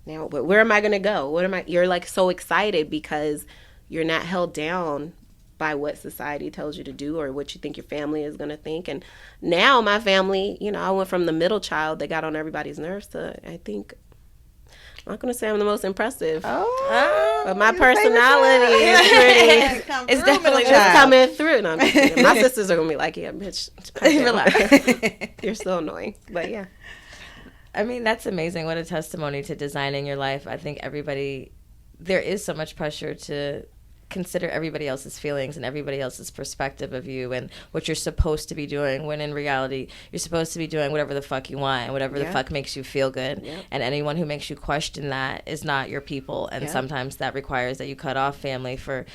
now, but where am I going to go? You're like so excited because you're not held down by what society tells you to do or what you think your family is going to think. And now my family, you know, I went from the middle child that got on everybody's nerves to, I think, I'm not going to say I'm the most impressive. But my personality is pretty. It's definitely coming through. No, I'm just kidding. My sisters are going to be like, yeah, bitch, relax. You're so annoying. But yeah. I mean, that's amazing. What a testimony to designing your life. I think there is so much pressure to consider everybody else's feelings and everybody else's perspective of you and what you're supposed to be doing, when in reality you're supposed to be doing whatever the fuck you want and whatever the fuck makes you feel good. And anyone who makes you question that is not your people. And sometimes that requires that you cut off family for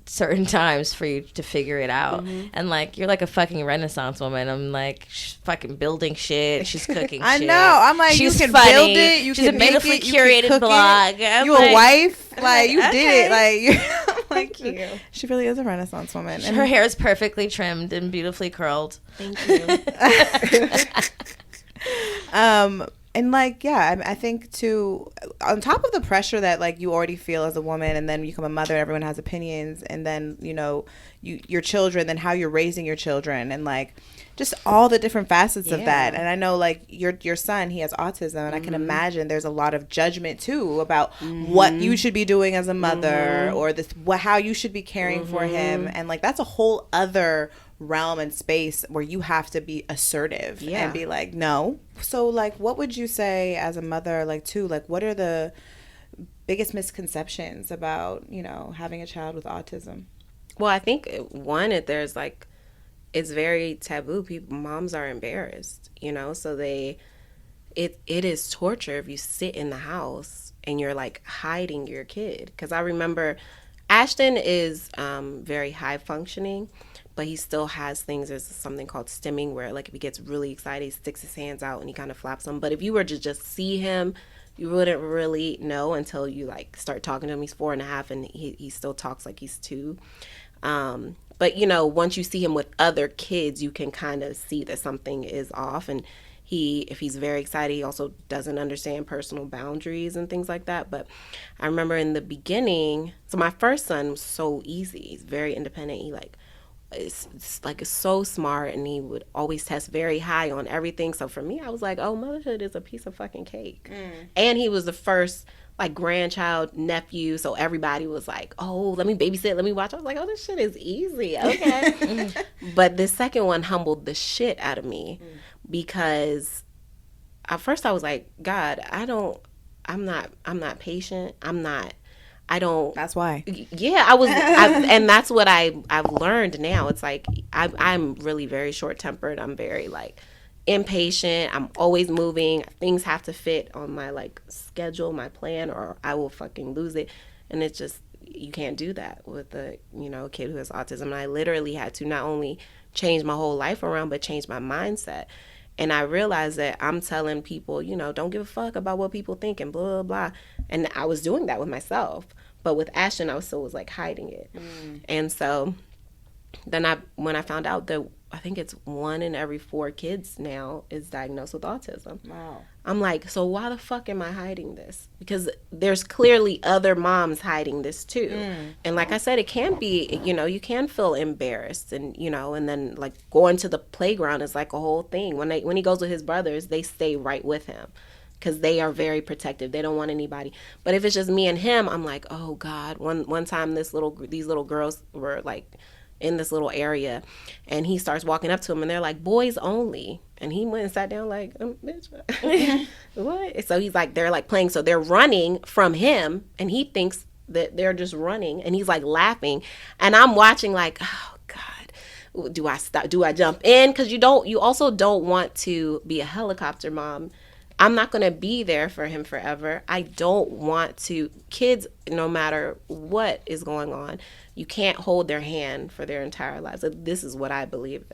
certain times for you to figure it out. And like, you're like a fucking Renaissance woman. I'm like, fucking building shit. She's cooking I shit. know. I'm like, she's you can funny. build it. You She's can a make beautifully it. curated You can cook blog. It. You a wife. Like, you okay. did it. Like, you're Thank you. She really is a Renaissance woman. And her hair is perfectly trimmed and beautifully curled. Thank you. And like, yeah, I think too, on top of the pressure that like you already feel as a woman, and then you become a mother, everyone has opinions, and then, you know, your children, then how you're raising your children, and like just all the different facets of that. And I know like your son, he has autism, and I can imagine there's a lot of judgment too about what you should be doing as a mother, or how you should be caring for him, and like that's a whole other realm and space where you have to be assertive and be like, no. So like, what would you say as a mother, like too, like what are the biggest misconceptions about, you know, having a child with autism? Well, I think there's like, it's very taboo. Moms are embarrassed, you know, so it is torture if you sit in the house and you're like hiding your kid. Because I remember Ashton is very high functioning, but he still has things. There's something called stimming, where like if he gets really excited, he sticks his hands out and he kind of flaps them. But if you were to just see him, you wouldn't really know until you like start talking to him. He's 4.5 and he still talks like he's 2. But you know, once you see him with other kids, you can kind of see that something is off. And if he's very excited, he also doesn't understand personal boundaries and things like that. But I remember in the beginning, so my first son was so easy. He's very independent. He like, it's so smart, and he would always test very high on everything. So for me, I was like, oh, motherhood is a piece of fucking cake. And he was the first like grandchild nephew, so everybody was like, oh, let me babysit, let me watch. I was like, oh, this shit is easy, okay. But the second one humbled the shit out of me, because at first I was like, God, I'm not patient. That's why. Yeah, and that's what I've learned now. It's like I'm really very short-tempered. I'm very like impatient. I'm always moving. Things have to fit on my like schedule, my plan, or I will fucking lose it. And it's just, you can't do that with a kid who has autism. And I literally had to not only change my whole life around, but change my mindset. And I realized that I'm telling people, don't give a fuck about what people think and blah, blah, blah. And I was doing that with myself. But with Ashton, I was like hiding it. And so then when I found out that I think it's 1 in every 4 kids now is diagnosed with autism. Wow. I'm like, so why the fuck am I hiding this? Because there's clearly other moms hiding this too. And like I said, it can be, you can feel embarrassed, and and then like going to the playground is like a whole thing. When he goes with his brothers, they stay right with him, because they are very protective. They don't want anybody. But if it's just me and him, I'm like, oh God. One time these little girls were like in this little area, and he starts walking up to them, and they're like, boys only. And he went and sat down like, bitch, what? So he's like, they're like playing. So they're running from him, and he thinks that they're just running, and he's like laughing. And I'm watching like, oh God, do I stop? Do I jump in? Because you also don't want to be a helicopter mom. I'm not going to be there for him forever. I don't want to. Kids, no matter what is going on, you can't hold their hand for their entire lives. This is what I believe,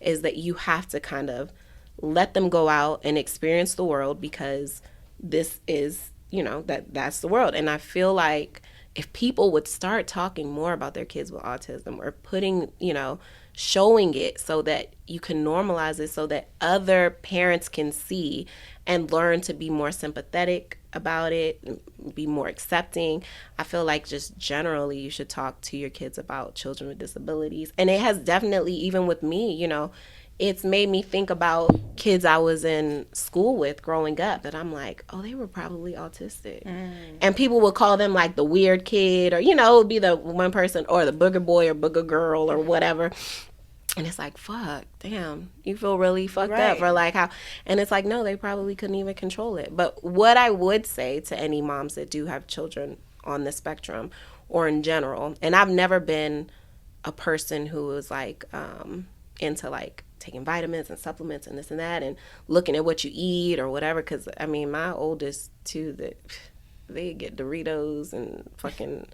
is that you have to kind of let them go out and experience the world, because this is, that's the world. And I feel like if people would start talking more about their kids with autism, or putting, showing it so that you can normalize it, so that other parents can see and learn to be more sympathetic about it, be more accepting. I feel like just generally you should talk to your kids about children with disabilities. And it has definitely, even with me, it's made me think about kids I was in school with growing up, that I'm like, oh, they were probably autistic. And people would call them like the weird kid, or, it would be the one person, or the booger boy or booger girl or whatever. And it's like, fuck, damn, you feel really fucked up, or like how, and it's like, no, they probably couldn't even control it. But what I would say to any moms that do have children on the spectrum, or in general, and I've never been a person who was like into like taking vitamins and supplements and this and that, and looking at what you eat or whatever, because I mean, my oldest too, that they get Doritos and fucking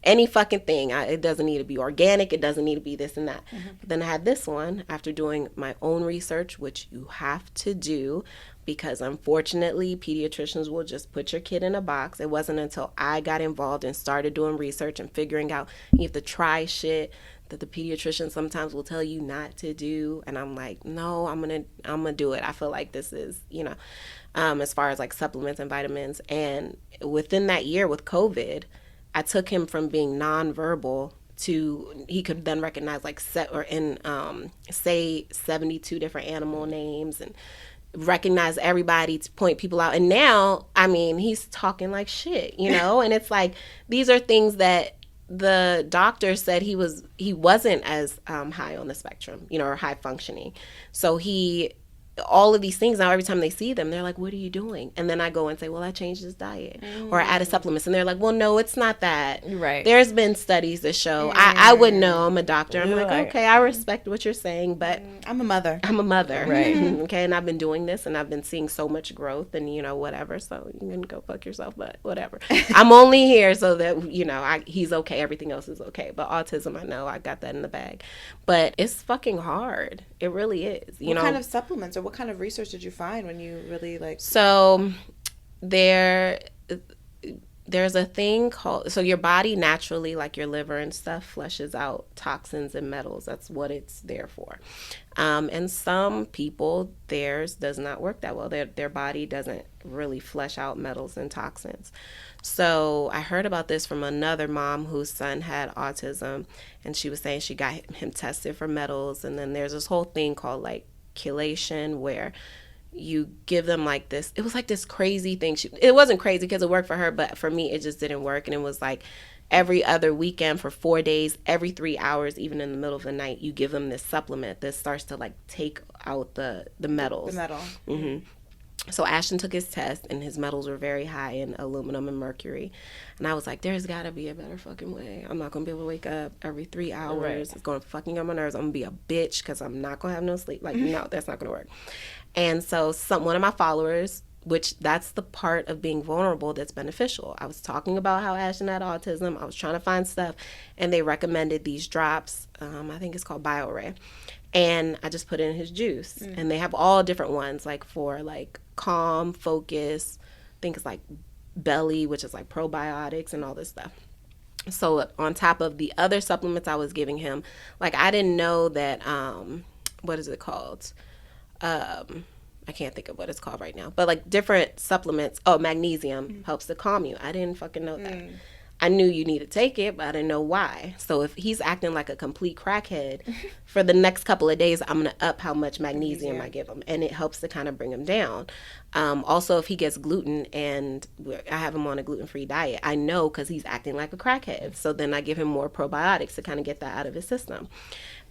any fucking thing. It doesn't need to be organic. It doesn't need to be this and that. But then I had this one after doing my own research, which you have to do, because unfortunately pediatricians will just put your kid in a box. It wasn't until I got involved and started doing research and figuring out you have to try shit that the pediatrician sometimes will tell you not to do. And I'm like, no, I'm gonna do it. I feel like this is, as far as like supplements and vitamins. And within that year with COVID, I took him from being nonverbal to he could then recognize like say 72 different animal names, and recognize everybody, to point people out. And now, I mean, he's talking like shit, and it's like, these are things that the doctor said he wasn't as high on the spectrum, or high functioning. So all of these things now, every time they see them, they're like, what are you doing? And then I go and say, well, I changed his diet, or I added supplements. And they're like, well, no, it's not that. Right. There's been studies that show, I wouldn't know. I'm a doctor. I'm like, okay, I respect what you're saying, but I'm a mother. Right. Okay. And I've been doing this, and I've been seeing so much growth, and, whatever. So you can go fuck yourself, but whatever. I'm only here so that, he's okay. Everything else is okay. But autism, I know I got that in the bag, but it's fucking hard. It really is. What kind of supplements, or what kind of research did you find when you really like? So there's a thing called, so your body naturally, like your liver and stuff, flushes out toxins and metals. That's what it's there for. And some people, theirs does not work that well. Their body doesn't really flush out metals and toxins. So I heard about this from another mom whose son had autism, and she was saying she got him tested for metals. And then there's this whole thing called like chelation, where you give them like this, it was like this crazy thing. It wasn't crazy because it worked for her, but for me it just didn't work. And it was like every other weekend for 4 days, every 3 hours, even in the middle of the night, you give them this supplement that starts to like take out the metals. The metal. Mm-hmm. So Ashton took his test, and his metals were very high in aluminum and mercury. And I was like, there's got to be a better fucking way. I'm not going to be able to wake up every 3 hours. Right. It's going to fucking on my nerves. I'm going to be a bitch because I'm not going to have no sleep. Like, no, that's not going to work. And so one of my followers, which that's the part of being vulnerable that's beneficial. I was talking about how Ashton had autism. I was trying to find stuff, and they recommended these drops. I think it's called BioRay. And I just put it in his juice. And they have all different ones, like for like calm, focus, I think it's like belly, which is like probiotics and all this stuff. So on top of the other supplements I was giving him, like I didn't know that, what is it called? I can't think of what it's called right now, but like different supplements. Oh, magnesium helps to calm you. I didn't fucking know that. I knew you need to take it, but I didn't know why. So if he's acting like a complete crackhead, for the next couple of days, I'm going to up how much magnesium I give him. And it helps to kind of bring him down. Also, if he gets gluten and I have him on a gluten-free diet, I know because he's acting like a crackhead. So then I give him more probiotics to kind of get that out of his system.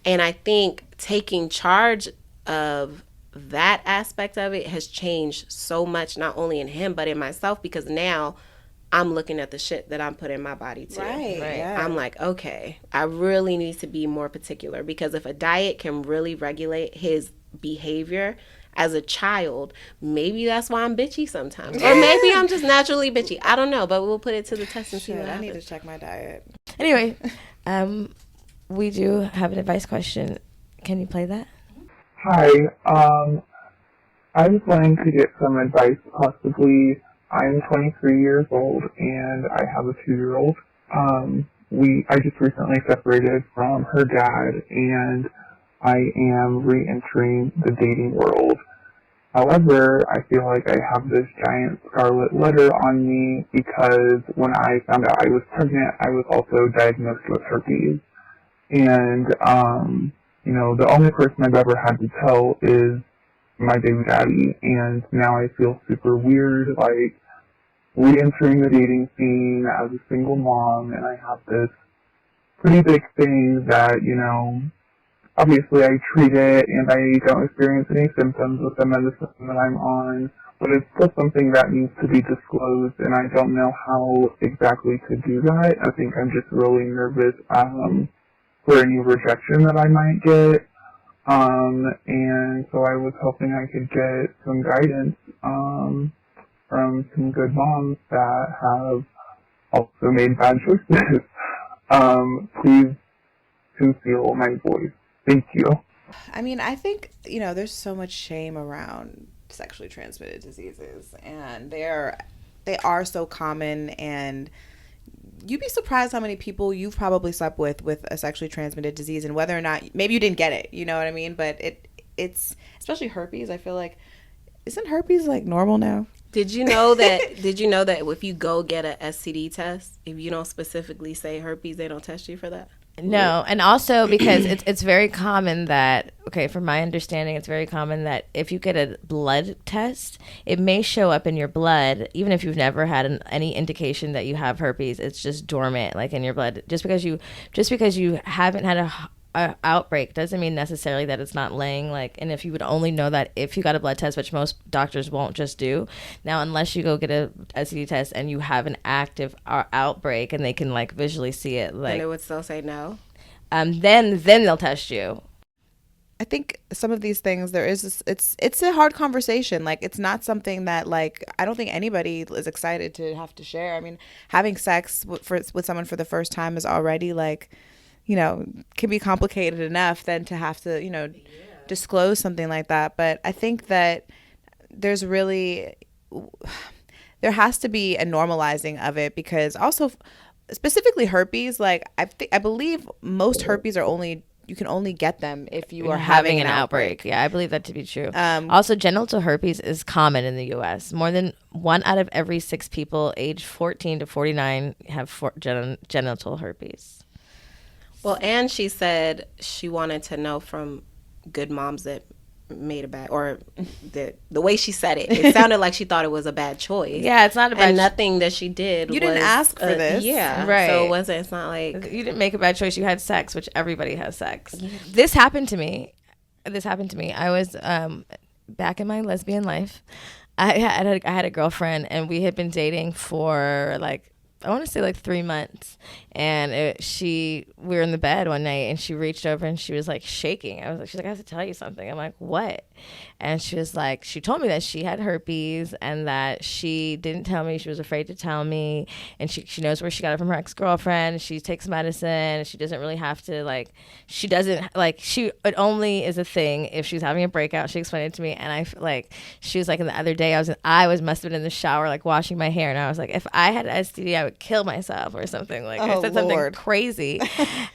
And I think taking charge of that aspect of it has changed so much, not only in him, but in myself, because now I'm looking at the shit that I'm putting in my body too. Right. Yeah. I'm like, okay, I really need to be more particular, because if a diet can really regulate his behavior as a child, maybe that's why I'm bitchy sometimes. Or maybe I'm just naturally bitchy. I don't know, but we'll put it to the test and see what happens. I need to check my diet. Anyway, we do have an advice question. Can you play that? Hi, I was wanting to get some advice, possibly. I'm 23 years old and I have a 2-year-old. I just recently separated from her dad and I am re-entering the dating world. However, I feel like I have this giant scarlet letter on me because when I found out I was pregnant, I was also diagnosed with herpes. And, the only person I've ever had to tell is my baby daddy, and now I feel super weird, like, re-entering the dating scene as a single mom, and I have this pretty big thing that, obviously I treat it, and I don't experience any symptoms with the medicine that I'm on, but it's still something that needs to be disclosed, and I don't know how exactly to do that. I think I'm just really nervous, for any rejection that I might get. And so I was hoping I could get some guidance from some good moms that have also made bad choices. Please conceal my voice. Thank you. I mean, I think, there's so much shame around sexually transmitted diseases, and they are so common, and you'd be surprised how many people you've probably slept with a sexually transmitted disease, and whether or not maybe you didn't get it, you know what I mean? But it's especially herpes. I feel like, isn't herpes like normal now? Did you know that if you go get a STD test, if you don't specifically say herpes, they don't test you for that? No, and also because it's very common that, from my understanding, it's very common that if you get a blood test, it may show up in your blood, even if you've never had any indication that you have herpes. It's just dormant, like in your blood. Just because you haven't had a outbreak doesn't mean necessarily that it's not laying, and if you would only know that if you got a blood test, which most doctors won't just do. Now, unless you go get a STD test and you have an active outbreak and they can visually see it, and it would still say no, then they'll test you. I think some of these things, there is this, it's a hard conversation. It's not something that I don't think anybody is excited to have to share. I mean, having sex with someone for the first time is already can be complicated enough than to have to, disclose something like that. But I think that there has to be a normalizing of it, because also specifically herpes, I believe most herpes you can only get them if you are having an outbreak. Yeah, I believe that to be true. Also, genital herpes is common in the U.S. More than 1 out of every 6 people aged 14 to 49 have genital herpes. Well, and she said she wanted to know from good moms that made a bad, or the way she said it sounded like she thought it was a bad choice. Yeah, it's not a bad and nothing that she did you didn't ask for this. Yeah, right. So it's not like you didn't make a bad choice. You had sex, which everybody has sex. This happened to me. I was back in my lesbian life. I had a girlfriend, and we had been dating for I want to say 3 months, and we were in the bed one night, and she reached over and she was shaking. She's like, I have to tell you something. I'm like, what? And she was like, she told me that she had herpes and that she didn't tell me. She was afraid to tell me, and she knows where she got it from her ex-girlfriend. She takes medicine. She doesn't really have to it only is a thing if she's having a breakout. She explained it to me, and she was and the other day I must have been in the shower washing my hair, and I was like, if I had STD, I would kill myself or something. I said something crazy.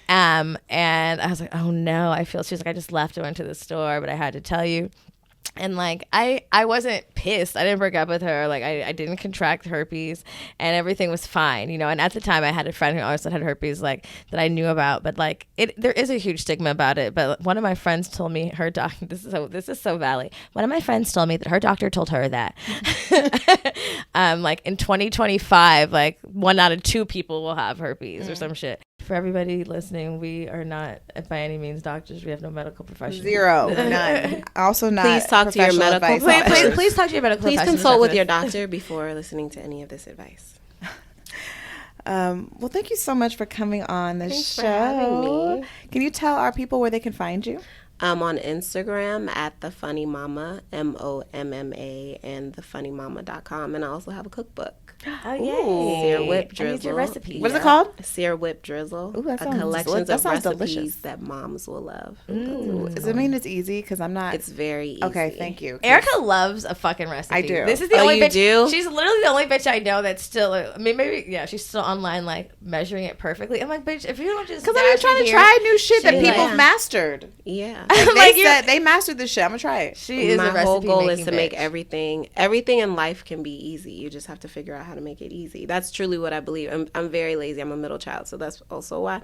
And I was like, oh no, she was like, I just left. I went to the store, but I had to tell you. And like I wasn't pissed. I didn't break up with her. Like I didn't contract herpes, and everything was fine, you know. And at the time, I had a friend who also had herpes, like that I knew about. But like there is a huge stigma about it. But one of my friends told me her doctor. This is so valley. One of my friends told me that her doctor told her that, like in 2025, like 1 out of 2 people will have herpes or some shit. For everybody listening, we are not by any means doctors. We have no medical profession. 0, none. Also not. Please talk to your medical. Please talk to your medical. Please consult with your doctor before listening to any of this advice. Well, thank you so much for coming on the show. For having me. Can you tell our people where they can find you? I'm on Instagram at the Funny Momma, MOMMA, and thefunnymomma.com, and I also have a cookbook. Oh, yay. Sear Whip I Drizzle. need your recipe. What is it called? Sear Whip Drizzle. Ooh, that a sounds collection of delicious. recipes that moms will love. Does it mean it's easy? Because I'm not. It's very easy. Okay, thank you. Erica loves a fucking recipe. I do. This is the Oh, only you bitch. do? She's literally the only bitch I know that's still. I mean, maybe she's still online, like measuring it perfectly. I'm like, bitch, if you don't just Because I'm trying to try new shit that She's people like- have mastered. Yeah. Like they said they mastered this shit. I'm gonna try it. She is a My recipe whole goal is making to make bitch. everything in life can be easy. You just have to figure out how to make it easy. That's truly what I believe. I'm very lazy. I'm a middle child, so that's also why.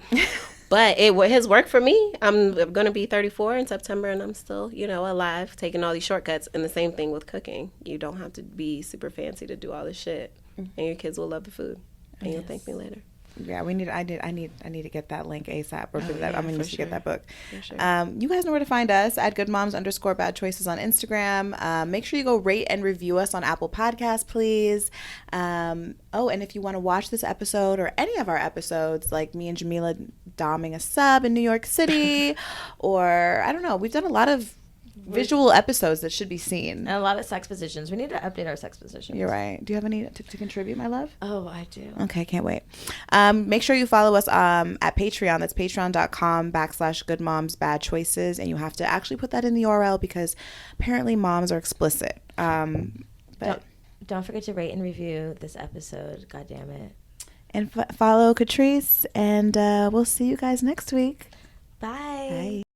But it has worked for me. I'm going to be 34 in September, and I'm still, alive, taking all these shortcuts. And the same thing with cooking. You don't have to be super fancy to do all this shit, and your kids will love the food, and you'll thank me later. Yeah, I need to get that link ASAP. Or I'm gonna need to get that book. For sure. You guys know where to find us at goodmoms_bad choices on Instagram. Make sure you go rate and review us on Apple Podcasts, please. And if you want to watch this episode or any of our episodes, like me and Jamila doming a sub in New York City, or I don't know, we've done a lot of visual episodes that should be seen. And a lot of sex positions. We need to update our sex positions. You're right. Do you have any to contribute, my love? Oh, I do. Okay, can't wait. Make sure you follow us at Patreon. That's patreon.com/goodmomsbadchoices. And you have to actually put that in the URL because apparently moms are explicit. But Don't forget to rate and review this episode. God damn it. And follow Katryce. And we'll see you guys next week. Bye. Bye.